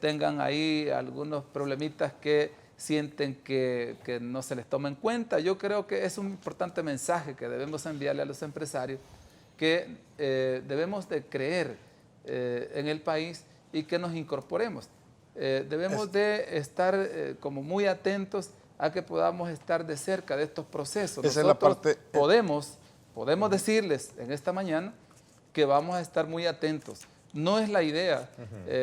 tengan ahí algunos problemitas que sienten que no se les toma en cuenta. Yo creo que es un importante mensaje que debemos enviarle a los empresarios, que debemos de creer en el país y que nos incorporemos. Debemos de estar como muy atentos a que podamos estar de cerca de estos procesos. Esa Nosotros es la parte, podemos decirles en esta mañana que vamos a estar muy atentos. No es la idea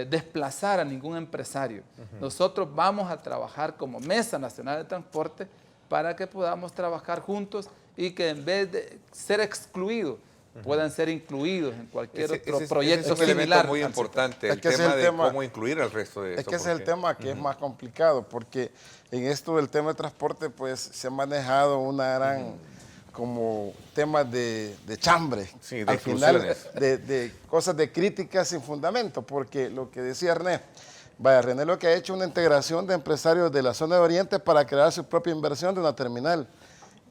desplazar a ningún empresario. Nosotros vamos a trabajar como Mesa Nacional de Transporte para que podamos trabajar juntos y que en vez de ser excluidos, puedan ser incluidos en cualquier otro proyecto ese es un elemento similar. muy importante, Es el que ese tema es el de tema- cómo incluir al resto de Es esto. que ese es el tema que es más complicado, porque en esto del tema de transporte, pues se ha manejado una gran como temas de chambre, Sí, de al final exclusiones. de cosas de críticas sin fundamento, porque lo que decía René, René lo que ha hecho es una integración de empresarios de la zona de Oriente para crear su propia inversión de una terminal.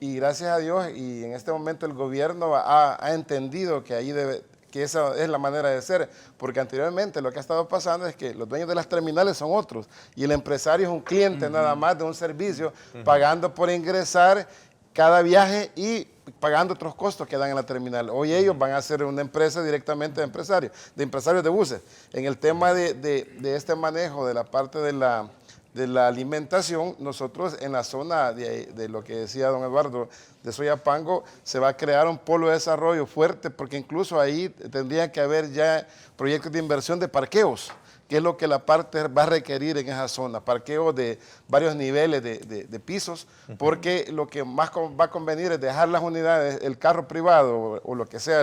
Y gracias a Dios, y en este momento el gobierno ha entendido que que esa es la manera de ser, porque anteriormente lo que ha estado pasando es que los dueños de las terminales son otros, y el empresario es un cliente nada más de un servicio, pagando por ingresar cada viaje y pagando otros costos que dan en la terminal. Hoy ellos van a ser una empresa directamente de empresarios de buses. En el tema de este manejo de la parte de la alimentación, nosotros en la zona de lo que decía don Eduardo, de Soyapango, se va a crear un polo de desarrollo fuerte, porque incluso ahí tendría que haber ya proyectos de inversión de parqueos, que es lo que la parte va a requerir en esa zona, parqueos de varios niveles de pisos, porque lo que más va a convenir es dejar las unidades, el carro privado o lo que sea,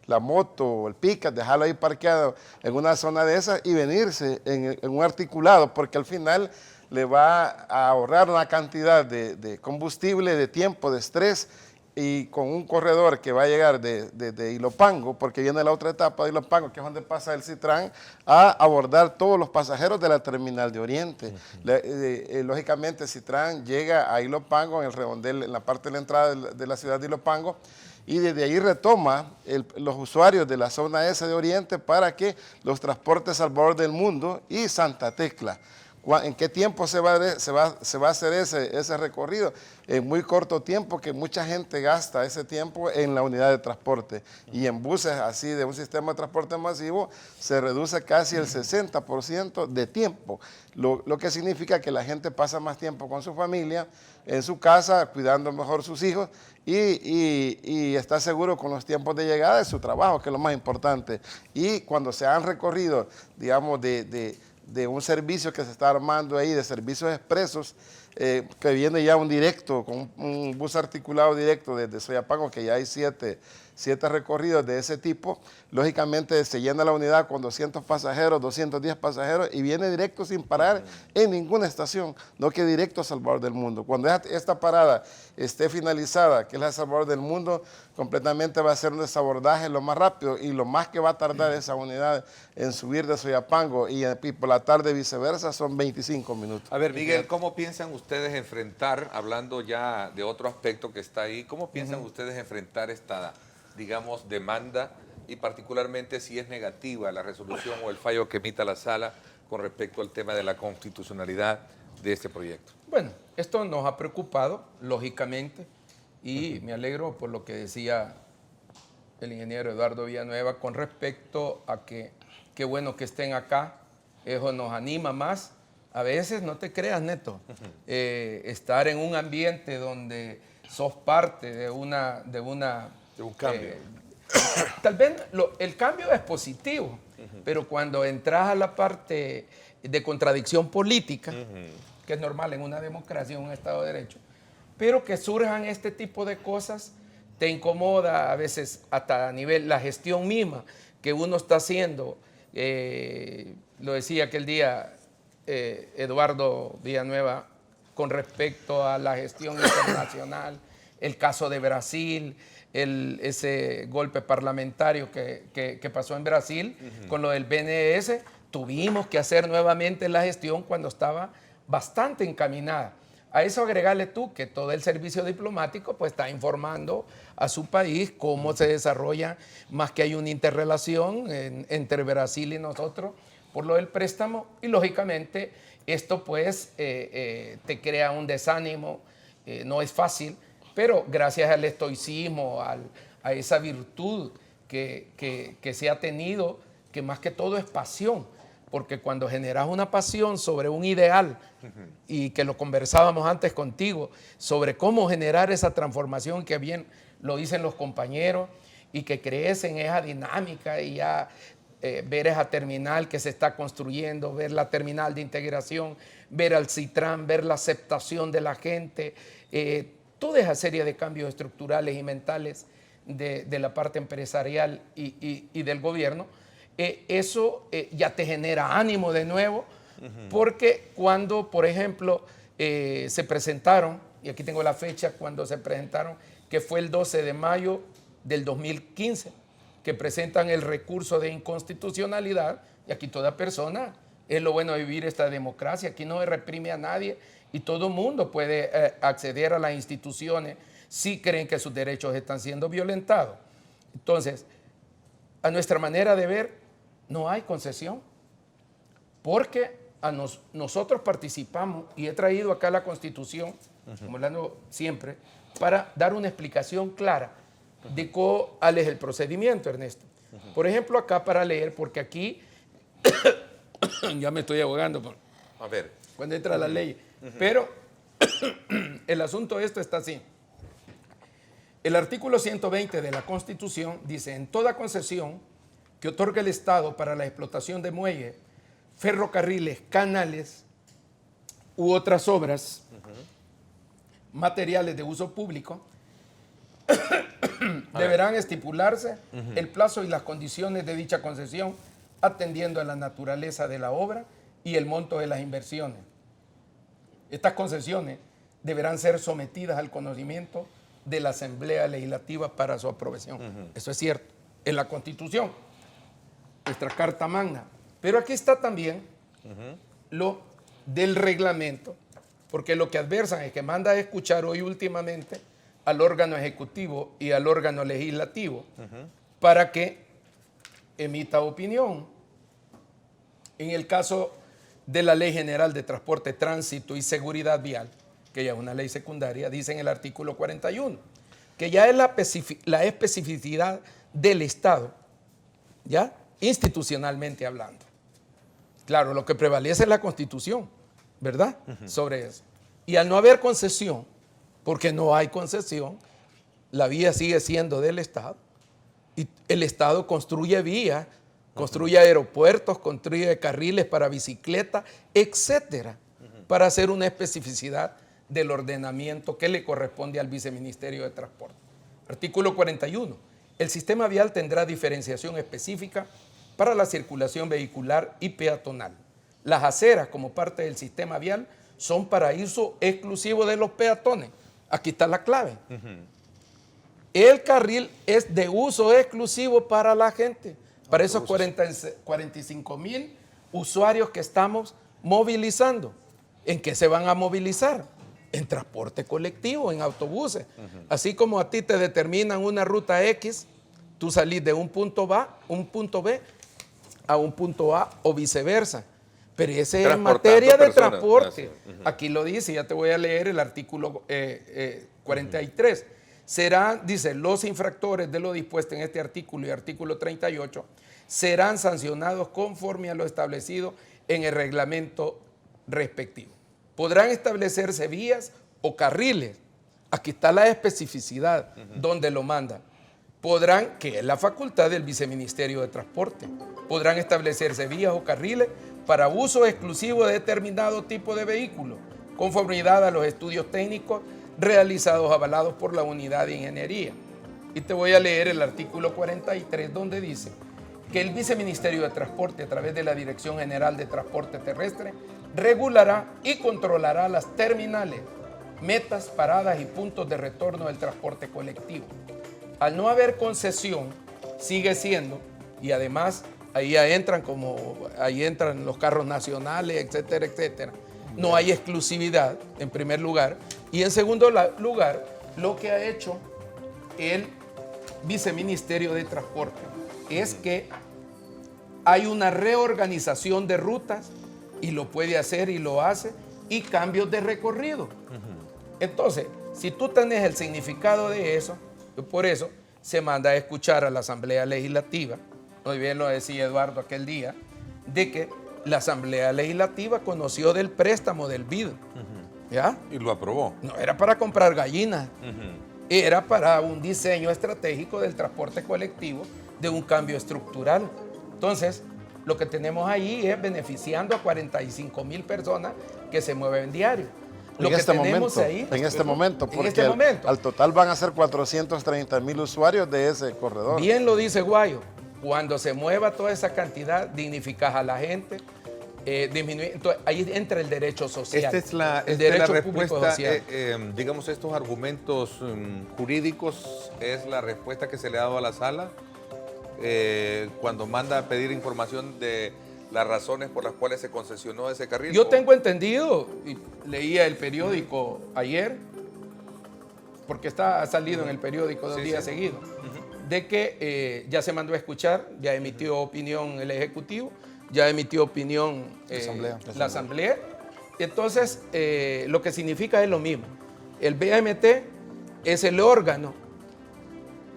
la moto o el pickup, dejarlo ahí parqueado en una zona de esas y venirse en un articulado, porque al final le va a ahorrar una cantidad de combustible, de tiempo, de estrés, y con un corredor que va a llegar de Ilopango, porque viene la otra etapa de Ilopango, que es donde pasa el Citran, a abordar todos los pasajeros de la terminal de Oriente. Lógicamente, Citran llega a Ilopango, en el redondel, en la parte de la entrada de la ciudad de Ilopango, y desde ahí retoma los usuarios de la zona esa de Oriente para que los transportes Salvador del Mundo y Santa Tecla. ¿En qué tiempo se va a hacer ese recorrido? En muy corto tiempo, que mucha gente gasta ese tiempo en la unidad de transporte. Y en buses así de un sistema de transporte masivo se reduce casi el 60% de tiempo. Lo que significa que la gente pasa más tiempo con su familia, en su casa, cuidando mejor sus hijos y está seguro con los tiempos de llegada de su trabajo, que es lo más importante. Y cuando se han recorrido, digamos, de un servicio que se está armando ahí, de servicios expresos, que viene ya un directo, con un bus articulado directo desde Soyapango, que ya hay siete recorridos de ese tipo. Lógicamente se llena la unidad con 200 pasajeros, 210 pasajeros, y viene directo sin parar en ninguna estación, no que directo a Salvador del Mundo. Cuando esta parada esté finalizada, que es la Salvador del Mundo, completamente va a ser un desabordaje lo más rápido, y lo más que va a tardar esa unidad en subir de Soyapango y por la tarde viceversa son 25 minutos. A ver, Miguel, ¿cómo piensan ustedes enfrentar, hablando ya de otro aspecto que está ahí, cómo piensan ustedes enfrentar esta, digamos, demanda, y particularmente si es negativa la resolución o el fallo que emita la sala con respecto al tema de la constitucionalidad de este proyecto? Bueno, esto nos ha preocupado, lógicamente, y me alegro por lo que decía el ingeniero Eduardo Villanueva con respecto a que qué bueno que estén acá, eso nos anima más. A veces, no te creas, Neto, estar en un ambiente donde sos parte de un cambio. Tal vez el cambio es positivo, pero cuando entras a la parte de contradicción política, que es normal en una democracia, en un Estado de Derecho, pero que surjan este tipo de cosas, te incomoda a veces hasta a nivel la gestión misma que uno está haciendo. Lo decía aquel día Eduardo Villanueva con respecto a la gestión internacional, el caso de Brasil, ese golpe parlamentario que pasó en Brasil con lo del BNDES, tuvimos que hacer nuevamente la gestión cuando estaba bastante encaminada. A eso agregarle tú que todo el servicio diplomático pues está informando a su país cómo se desarrolla, más que hay una interrelación entre Brasil y nosotros por lo del préstamo, y lógicamente esto pues te crea un desánimo, no es fácil, pero gracias al estoicismo, a esa virtud que se ha tenido, que más que todo es pasión, porque cuando generas una pasión sobre un ideal, y que lo conversábamos antes contigo, sobre cómo generar esa transformación que bien lo dicen los compañeros, y que crees en esa dinámica y ya ver esa terminal que se está construyendo, ver la terminal de integración, ver al Citran, ver la aceptación de la gente, toda esa serie de cambios estructurales y mentales de la parte empresarial y del gobierno, eso ya te genera ánimo de nuevo, porque cuando, por ejemplo, se presentaron, y aquí tengo la fecha cuando se presentaron, que fue el 12 de mayo del 2015, que presentan el recurso de inconstitucionalidad, y aquí toda persona, es lo bueno de vivir esta democracia, aquí no se reprime a nadie y todo el mundo puede acceder a las instituciones si creen que sus derechos están siendo violentados. Entonces, a nuestra manera de ver, no hay concesión, porque nosotros participamos, y he traído acá la Constitución, como hablando siempre, para dar una explicación clara de cuál es el procedimiento, Ernesto. Por ejemplo, acá para leer, porque aquí ya me estoy ahogando A ver. cuando entra la ley, pero el asunto esto está así. El artículo 120 de la Constitución dice: en toda concesión que otorga el Estado para la explotación de muelles, ferrocarriles, canales u otras obras materiales de uso público, deberán estipularse el plazo y las condiciones de dicha concesión, atendiendo a la naturaleza de la obra y el monto de las inversiones. Estas concesiones deberán ser sometidas al conocimiento de la Asamblea Legislativa para su aprobación. Eso es cierto, en la Constitución, nuestra Carta Magna. Pero aquí está también lo del reglamento, porque lo que adversan es que manda a escuchar hoy últimamente al órgano ejecutivo y al órgano legislativo para que emita opinión. En el caso de la Ley General de Transporte, Tránsito y Seguridad Vial, que ya es una ley secundaria, dice en el artículo 41, que ya es la especificidad del Estado, ¿ya? Institucionalmente hablando. Claro, lo que prevalece es la Constitución, ¿verdad? Sobre eso. Y al no haber concesión, porque no hay concesión, la vía sigue siendo del Estado. Y el Estado construye vías, construye aeropuertos, construye carriles para bicicleta, etcétera, para hacer una especificidad del ordenamiento que le corresponde al Viceministerio de Transporte. Artículo 41. El sistema vial tendrá diferenciación específica para la circulación vehicular y peatonal. Las aceras, como parte del sistema vial, son para uso exclusivo de los peatones. Aquí está la clave. El carril es de uso exclusivo para la gente, para esos 45,000 usuarios que estamos movilizando. ¿En qué se van a movilizar? En transporte colectivo, en autobuses. Así como a ti te determinan una ruta X, tú salís de un punto B a un punto A o viceversa. Pero ese es en materia de transporte. Aquí lo dice, ya te voy a leer el artículo 43. Serán, dice, los infractores de lo dispuesto en este artículo y artículo 38 serán sancionados conforme a lo establecido en el reglamento respectivo. Podrán establecerse vías o carriles. Aquí está la especificidad donde lo mandan. Podrán, que es la facultad del Viceministerio de Transporte, podrán establecerse vías o carriles para uso exclusivo de determinado tipo de vehículo, conformidad a los estudios técnicos realizados avalados por la Unidad de Ingeniería. Y te voy a leer el artículo 43, donde dice que el Viceministerio de Transporte, a través de la Dirección General de Transporte Terrestre, regulará y controlará las terminales, metas, paradas y puntos de retorno del transporte colectivo. Al no haber concesión, sigue siendo, y además ahí entran los carros nacionales, etcétera, etcétera. No hay exclusividad, en primer lugar. Y en segundo lugar, lo que ha hecho el Viceministerio de Transporte es que hay una reorganización de rutas, y lo puede hacer y lo hace, y cambios de recorrido. Entonces, si tú tenés el significado de eso, por eso se manda a escuchar a la Asamblea Legislativa, muy bien lo decía Eduardo aquel día, de que la Asamblea Legislativa conoció del préstamo del BID. ¿Ya? Y lo aprobó. No era para comprar gallinas, era para un diseño estratégico del transporte colectivo, de un cambio estructural. Entonces, lo que tenemos ahí es beneficiando a 45,000 personas que se mueven diario. Lo En este momento, porque al total van a ser 430,000 usuarios de ese corredor. Bien lo dice Guayo, cuando se mueva toda esa cantidad, dignificas a la gente, disminuye, entonces ahí entra el derecho social. Esta es la respuesta, digamos, estos argumentos jurídicos, es la respuesta que se le ha dado a la sala cuando manda a pedir información de las razones por las cuales se concesionó ese carril. Yo tengo entendido, y leía el periódico ayer, porque ha salido en el periódico 2 días seguidos, de que ya se mandó a escuchar, ya emitió opinión el Ejecutivo, ya emitió opinión la Asamblea. Entonces, lo que significa es lo mismo. El BAMT es el órgano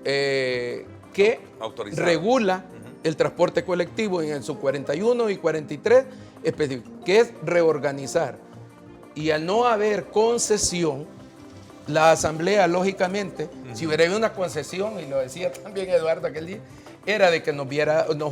que regula el transporte colectivo en su 41 y 43 específico, que es reorganizar. Y al no haber concesión, la Asamblea, lógicamente, si hubiera habido una concesión, y lo decía también Eduardo aquel día, era de que nos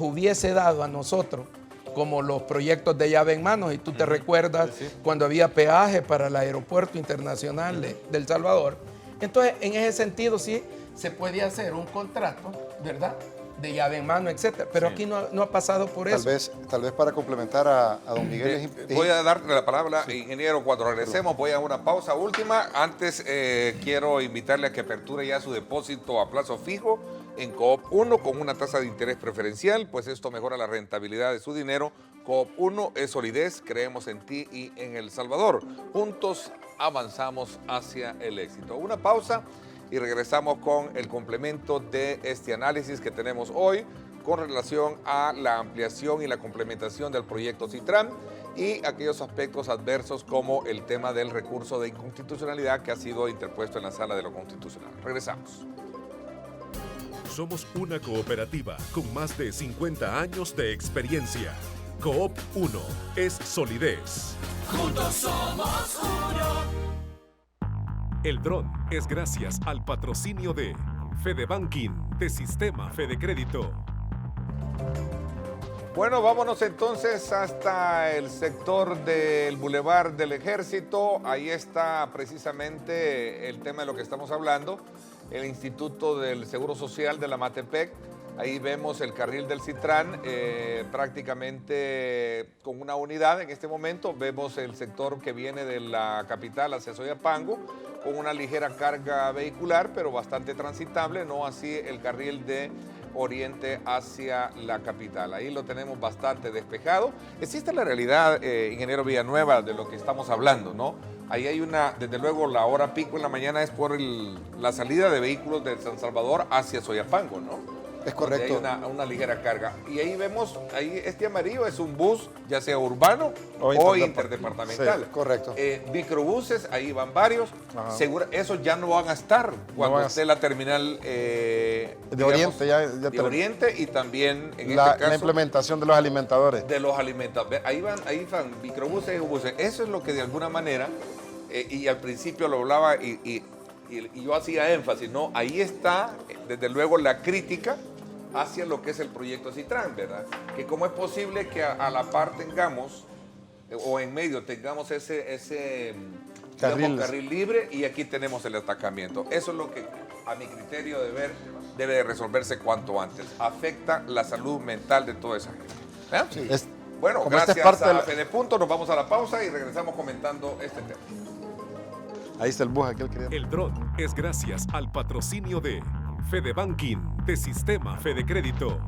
hubiese dado a nosotros como los proyectos de llave en mano, y tú te recuerdas cuando había peaje para el aeropuerto internacional de El Salvador. Entonces, en ese sentido sí se puede hacer un contrato, ¿verdad?, de llave en mano, etcétera. Pero aquí no ha pasado por eso. Tal vez para complementar a don Miguel. Voy a darle la palabra, ingeniero, cuando regresemos. Voy a una pausa última. Antes quiero invitarle a que aperture ya su depósito a plazo fijo en Coop 1 con una tasa de interés preferencial, pues esto mejora la rentabilidad de su dinero. Coop 1 es solidez, creemos en ti y en El Salvador. Juntos avanzamos hacia el éxito. Una pausa y regresamos con el complemento de este análisis que tenemos hoy con relación a la ampliación y la complementación del proyecto Citran y aquellos aspectos adversos como el tema del recurso de inconstitucionalidad que ha sido interpuesto en la Sala de lo Constitucional. Regresamos. Somos una cooperativa con más de 50 años de experiencia. Coop 1 es solidez. Juntos somos uno. El dron es gracias al patrocinio de Fede Banking de Sistema Fede Crédito. Bueno, vámonos entonces hasta el sector del Boulevard del Ejército. Ahí está precisamente el tema de lo que estamos hablando, el Instituto del Seguro Social de la Matepec. Ahí vemos el carril del Citran prácticamente con una unidad en este momento. Vemos el sector que viene de la capital hacia Soyapango con una ligera carga vehicular, pero bastante transitable, no así el carril de oriente hacia la capital. Ahí lo tenemos bastante despejado. Existe la realidad, ingeniero Villanueva, de lo que estamos hablando, ¿no? Ahí hay desde luego la hora pico en la mañana es por la salida de vehículos de San Salvador hacia Soyapango, ¿no? Es correcto. Hay una ligera carga. Y ahí vemos, este amarillo es un bus, ya sea urbano o interdepartamental. Sí, correcto. Microbuses, ahí van varios. Esos ya no van a estar cuando esté la terminal de Oriente. De Oriente y también, en este caso, la implementación de los alimentadores. De los alimentadores. Ahí van microbuses y buses. Eso es lo que de alguna manera, y al principio lo hablaba y yo hacía énfasis, ¿no? Ahí está, desde luego, la crítica hacia lo que es el proyecto Citran, ¿verdad? Que cómo es posible que a la par tengamos, o en medio tengamos ese carril libre y aquí tenemos el atacamiento. Eso es lo que, a mi criterio de ver, debe de resolverse cuanto antes. Afecta la salud mental de toda esa gente. Sí. Bueno, gracias a Fede Punto, nos vamos a la pausa y regresamos comentando este tema. Ahí está el bus, aquel que... El dron es gracias al patrocinio de Fede Banking de Sistema Fede Crédito.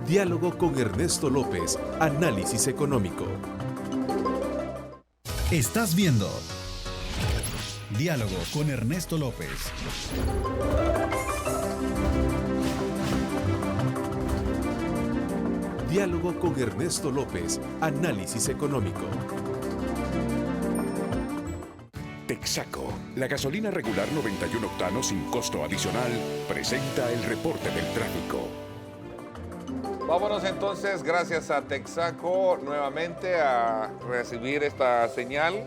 Diálogo con Ernesto López, análisis económico. Estás viendo Diálogo con Ernesto López. Diálogo con Ernesto López, análisis económico. ¿Te Texaco, la gasolina regular 91 octanos sin costo adicional, presenta el reporte del tráfico. Vámonos entonces, gracias a Texaco, nuevamente a recibir esta señal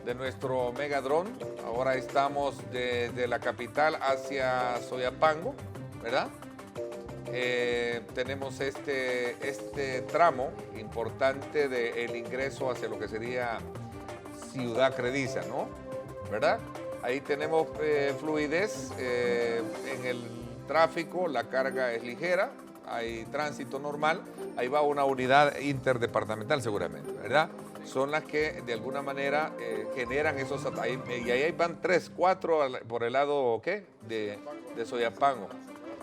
de nuestro Megadrón. Ahora estamos desde la capital hacia Soyapango, ¿verdad? Tenemos este tramo importante del ingreso hacia lo que sería Ciudad Crediza, ¿no? ¿Verdad? Ahí tenemos fluidez en el tráfico, la carga es ligera, hay tránsito normal, ahí va una unidad interdepartamental seguramente, ¿verdad? Son las que de alguna manera generan esos... y ahí van 3, 4 por el lado, ¿qué? De Soyapango.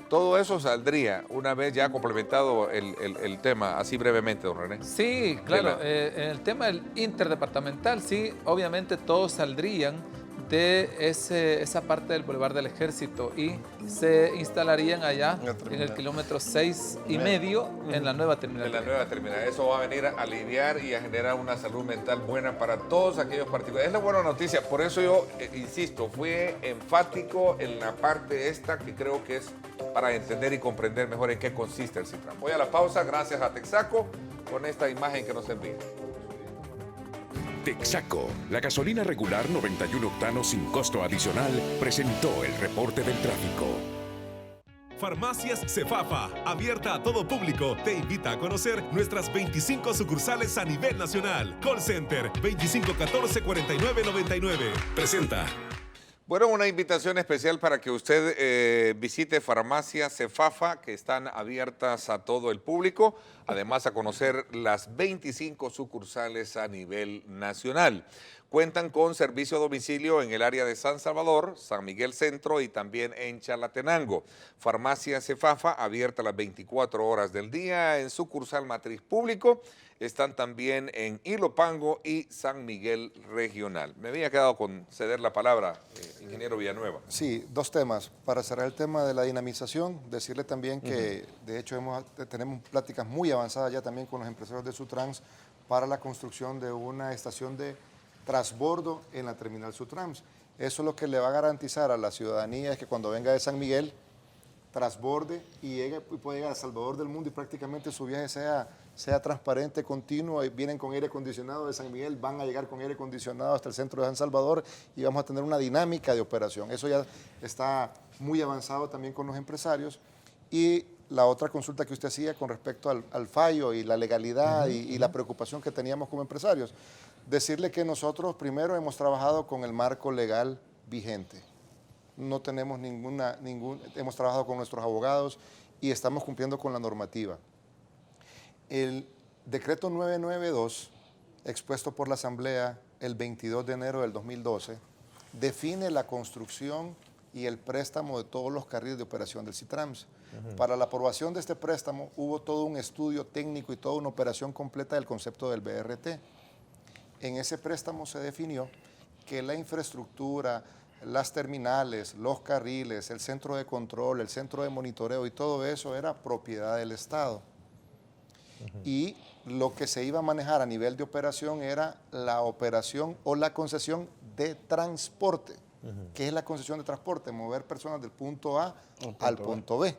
Todo eso saldría una vez ya complementado el tema, así brevemente, don René. Sí, claro. En el tema del interdepartamental, sí, obviamente todos saldrían de esa parte del Boulevard del Ejército y se instalarían allá en el kilómetro 6,5 en la nueva terminal. En la nueva terminal. Eso va a venir a aliviar y a generar una salud mental buena para todos aquellos particulares. Es la buena noticia. Por eso yo, insisto, fui enfático en la parte esta que creo que es para entender y comprender mejor en qué consiste el Citram. Voy a la pausa, gracias a Texaco, con esta imagen que nos envía. Texaco, la gasolina regular 91 octanos sin costo adicional, presentó el reporte del tráfico. Farmacias Cefafa, abierta a todo público, te invita a conocer nuestras 25 sucursales a nivel nacional. Call Center 2514-4999. Presenta. Bueno, una invitación especial para que usted visite Farmacias Cefafa, que están abiertas a todo el público, además a conocer las 25 sucursales a nivel nacional. Cuentan con servicio a domicilio en el área de San Salvador, San Miguel Centro y también en Chalatenango. Farmacia Cefafa, abierta las 24 horas del día en sucursal matriz público. Están también en Ilopango y San Miguel Regional. Me había quedado con ceder la palabra, ingeniero Villanueva. Sí, 2 temas. Para cerrar el tema de la dinamización, decirle también que de hecho tenemos pláticas muy avanzadas ya también con los empresarios de Sutrans para la construcción de una estación de transbordo en la terminal Sutrans. Eso lo que le va a garantizar a la ciudadanía es que cuando venga de San Miguel, transborde y puede llegar a Salvador del Mundo y prácticamente su viaje sea transparente, continuo, y vienen con aire acondicionado de San Miguel, van a llegar con aire acondicionado hasta el centro de San Salvador y vamos a tener una dinámica de operación. Eso ya está muy avanzado también con los empresarios. Y la otra consulta que usted hacía con respecto al fallo y la legalidad y la preocupación que teníamos como empresarios, decirle que nosotros primero hemos trabajado con el marco legal vigente. No tenemos hemos trabajado con nuestros abogados y estamos cumpliendo con la normativa. El decreto 992, expuesto por la Asamblea el 22 de enero del 2012, define la construcción y el préstamo de todos los carriles de operación del Citrams. Para la aprobación de este préstamo hubo todo un estudio técnico y toda una operación completa del concepto del BRT. En ese préstamo se definió que la infraestructura, las terminales, los carriles, el centro de control, el centro de monitoreo y todo eso era propiedad del Estado. Y lo que se iba a manejar a nivel de operación era la operación o la concesión de transporte. ¿Qué es la concesión de transporte? Mover personas del punto A al punto B.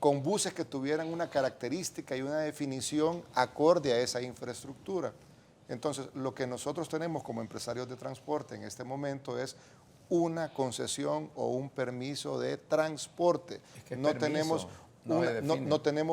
Con buses que tuvieran una característica y una definición acorde a esa infraestructura. Entonces, lo que nosotros tenemos como empresarios de transporte en este momento es una concesión o un permiso de transporte. Es que no tenemos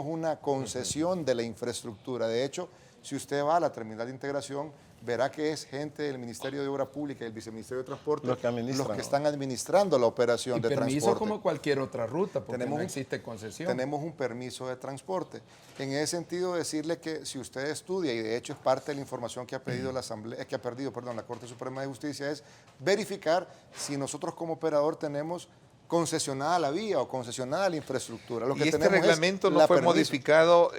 una concesión de la infraestructura. De hecho, si usted va a la terminal de integración, verá que es gente del Ministerio de Obra Pública y el Viceministerio de Transporte los que están administrando la operación de transporte. Permiso como cualquier otra ruta, porque no existe concesión. Tenemos un permiso de transporte. En ese sentido, decirle que si usted estudia, y de hecho es parte de la información que ha pedido la Asamblea, la Corte Suprema de Justicia, es verificar si nosotros como operador tenemos concesionada la vía o concesionada la infraestructura. Lo que y este reglamento no fue modificado,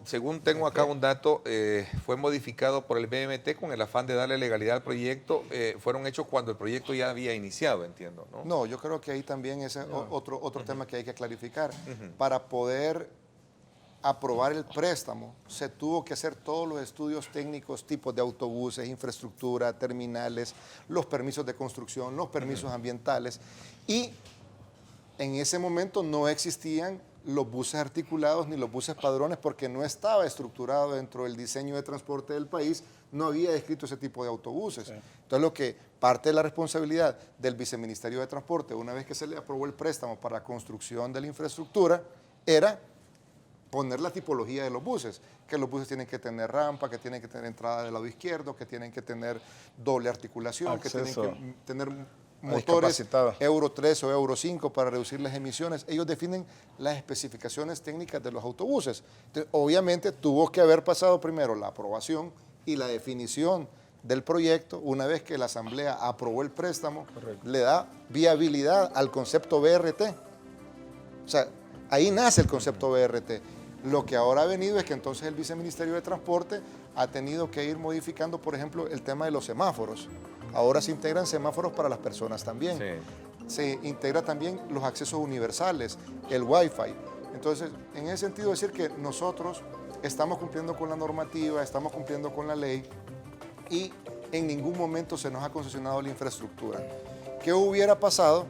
según tengo acá un dato, fue modificado por el BMT con el afán de darle legalidad al proyecto. Fueron hechos cuando el proyecto ya había iniciado, entiendo, ¿no? No, yo creo que ahí también es otro tema que hay que clarificar. Para poder aprobar el préstamo, se tuvo que hacer todos los estudios técnicos, tipos de autobuses, infraestructura, terminales, los permisos de construcción, los permisos ambientales, y en ese momento no existían los buses articulados ni los buses padrones porque no estaba estructurado dentro del diseño de transporte del país, no había escrito ese tipo de autobuses. Sí. Entonces, lo que parte de la responsabilidad del Viceministerio de Transporte, una vez que se le aprobó el préstamo para la construcción de la infraestructura, era poner la tipología de los buses, que los buses tienen que tener rampa, que tienen que tener entrada del lado izquierdo, que tienen que tener doble articulación, acceso, que tienen que tener motores Euro 3 o Euro 5 para reducir las emisiones. Ellos definen las especificaciones técnicas de los autobuses. Entonces, obviamente tuvo que haber pasado primero la aprobación y la definición del proyecto. Una vez que la Asamblea aprobó el préstamo, correcto, le da viabilidad al concepto BRT. O sea, ahí nace el concepto BRT. Lo que ahora ha venido es que entonces el Viceministerio de Transporte ha tenido que ir modificando, por ejemplo, el tema de los semáforos. Ahora se integran semáforos para las personas también. Sí. Se integra también los accesos universales, el Wi-Fi. Entonces, en ese sentido, decir que nosotros estamos cumpliendo con la normativa, estamos cumpliendo con la ley y en ningún momento se nos ha concesionado la infraestructura. ¿Qué hubiera pasado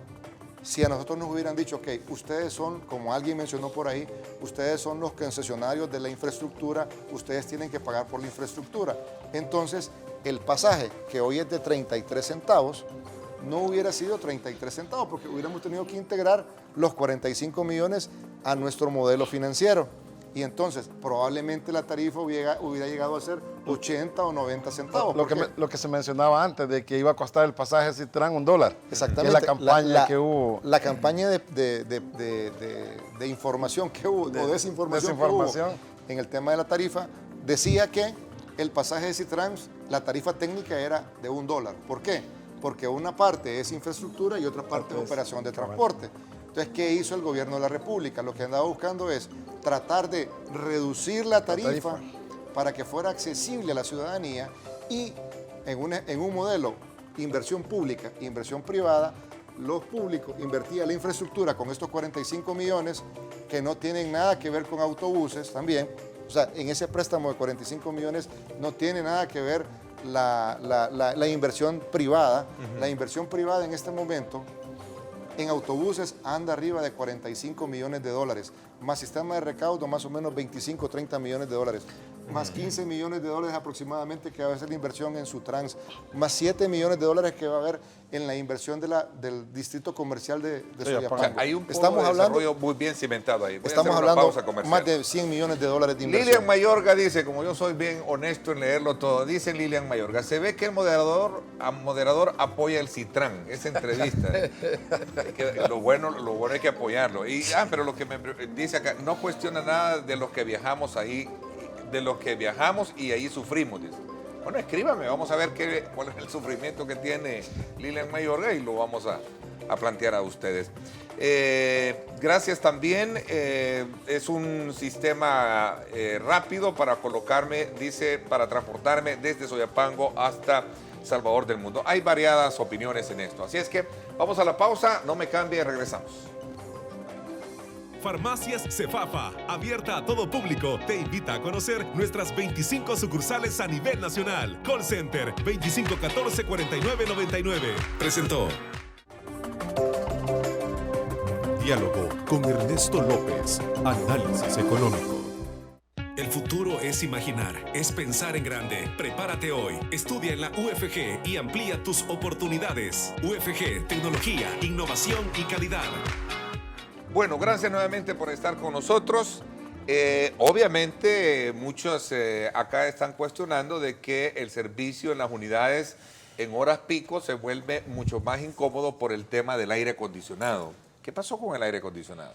si a nosotros nos hubieran dicho, ok, ustedes son, como alguien mencionó por ahí, ustedes son los concesionarios de la infraestructura, ustedes tienen que pagar por la infraestructura? Entonces, el pasaje, que hoy es de 33 centavos, no hubiera sido 33 centavos, porque hubiéramos tenido que integrar los 45 millones a nuestro modelo financiero. Y entonces, probablemente la tarifa hubiera llegado a ser 80 o 90 centavos. Lo que se mencionaba antes, de que iba a costar el pasaje Citrán $1. Exactamente. Es la campaña que hubo. La campaña de información que hubo, o desinformación que hubo en el tema de la tarifa, decía que el pasaje de Citrans, la tarifa técnica era de $1. ¿Por qué? Porque una parte es infraestructura y otra parte es operación de transporte. Entonces, ¿qué hizo el gobierno de la República? Lo que andaba buscando es tratar de reducir la tarifa para que fuera accesible a la ciudadanía y en un modelo inversión pública, inversión privada, los públicos invertían la infraestructura con estos 45 millones que no tienen nada que ver con autobuses también. O sea, en ese préstamo de 45 millones no tiene nada que ver la inversión privada. La inversión privada en este momento en autobuses anda arriba de 45 millones de dólares, más sistema de recaudo más o menos 25 o 30 millones de dólares, más 15 millones de dólares aproximadamente que va a ser la inversión en Sutrans, más 7 millones de dólares que va a haber en la inversión del distrito comercial de Soyapango. O sea, hay un polo de desarrollo muy bien cimentado ahí. Estamos hablando más de 100 millones de dólares de inversión. Lilian Mayorga dice, como yo soy bien honesto en leerlo todo, dice Lilian Mayorga, se ve que el moderador apoya el Citrán, esa entrevista. Lo bueno es que apoyarlo. Pero lo que me dice acá, no cuestiona nada de los que viajamos ahí, de los que viajamos y ahí sufrimos, dice. Bueno, escríbame, vamos a ver cuál es el sufrimiento que tiene Lilian Mayorga y lo vamos a plantear a ustedes. Gracias también. Es un sistema rápido para colocarme, dice, para transportarme desde Soyapango hasta Salvador del Mundo. Hay variadas opiniones en esto. Así es que vamos a la pausa, no me cambie, regresamos. Farmacias Cefafa, abierta a todo público, te invita a conocer nuestras 25 sucursales a nivel nacional. Call Center 2514-4999. Presentó. Diálogo con Ernesto López. Análisis económico. El futuro es imaginar, es pensar en grande. Prepárate hoy. Estudia en la UFG y amplía tus oportunidades. UFG, tecnología, innovación y calidad. Bueno, gracias nuevamente por estar con nosotros. Obviamente muchos acá están cuestionando de que el servicio en las unidades en horas pico se vuelve mucho más incómodo por el tema del aire acondicionado. ¿Qué pasó con el aire acondicionado?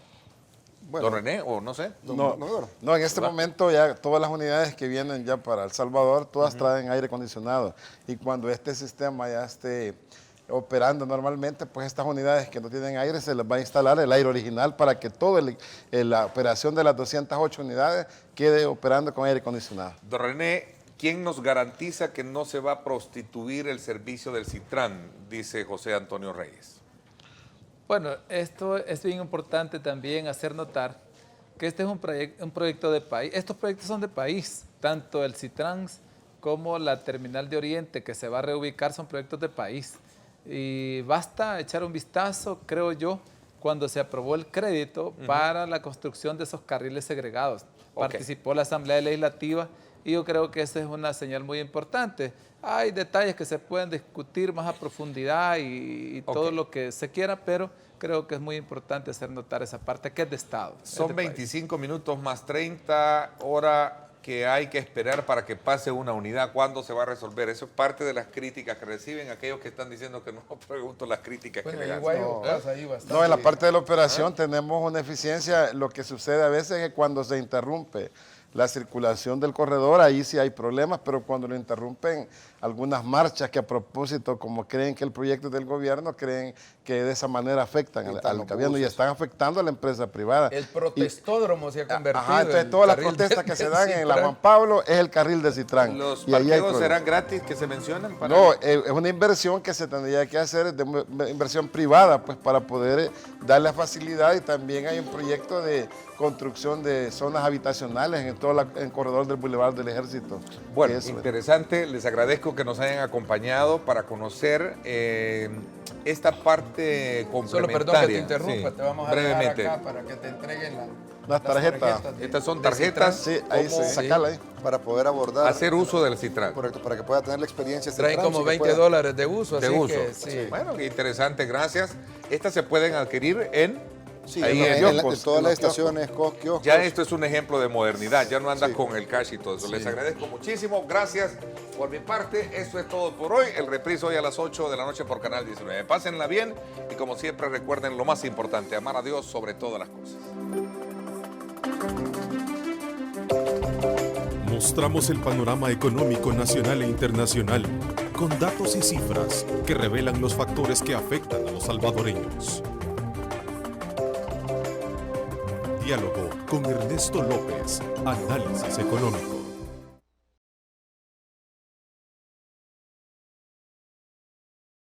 Bueno, ¿Don René o no sé? No, en este momento ya todas las unidades que vienen ya para El Salvador, todas traen aire acondicionado. Y cuando este sistema ya esté operando normalmente, pues estas unidades que no tienen aire se les va a instalar el aire original para que toda la operación de las 208 unidades quede operando con aire acondicionado. Don René, ¿quién nos garantiza que no se va a prostituir el servicio del Citrán? Dice José Antonio Reyes. Bueno, esto es bien importante también hacer notar que este es un proyecto de país. Estos proyectos son de país, tanto el Citrans como la Terminal de Oriente, que se va a reubicar, son proyectos de país. Y basta echar un vistazo, creo yo, cuando se aprobó el crédito para la construcción de esos carriles segregados. Participó la Asamblea Legislativa y yo creo que esa es una señal muy importante. Hay detalles que se pueden discutir más a profundidad y todo lo que se quiera, pero creo que es muy importante hacer notar esa parte que es de Estado. Son 25 minutos más 30 horas que hay que esperar para que pase una unidad. ¿Cuándo se va a resolver? Eso es parte de las críticas que reciben aquellos que están diciendo que no pregunto las críticas que le hacen. No, en la parte de la operación tenemos una eficiencia. Lo que sucede a veces es que cuando se interrumpe la circulación del corredor, ahí sí hay problemas, pero cuando lo interrumpen algunas marchas que a propósito, como creen que el proyecto es del gobierno, creen que de esa manera afectan al gobierno y están afectando a la empresa privada. El protestódromo se ha convertido. Entonces todas las protestas que se dan en la Juan Pablo es el carril de Citrán. ¿Los parqueos serán gratis que se mencionan? No, es una inversión que se tendría que hacer, de inversión privada, pues para poder darle facilidad, y también hay un proyecto de construcción de zonas habitacionales en todo el corredor del Boulevard del Ejército. Bueno, interesante, les agradezco que nos hayan acompañado para conocer esta parte complementaria. Solo perdón que te interrumpa, sí, te vamos a brevemente dejar acá para que te entreguen las tarjetas. Estas son tarjetas. Sí, ahí se sacarla ahí. Para poder abordar. Hacer uso del Citran. Correcto, para que pueda tener la experiencia. Traen como $20 de uso. De así uso. Que, sí. Bueno, qué interesante, gracias. Estas se pueden adquirir en... Sí, ahí en todas las estaciones, kioscos. Ya esto es un ejemplo de modernidad, ya no andas con el cash y todo eso. Les agradezco muchísimo, gracias por mi parte. Eso es todo por hoy. El reprise hoy a las 8 de la noche por Canal 19. Pásenla bien y como siempre recuerden lo más importante, amar a Dios sobre todas las cosas. Mostramos el panorama económico nacional e internacional con datos y cifras que revelan los factores que afectan a los salvadoreños. Diálogo con Ernesto López, análisis económico.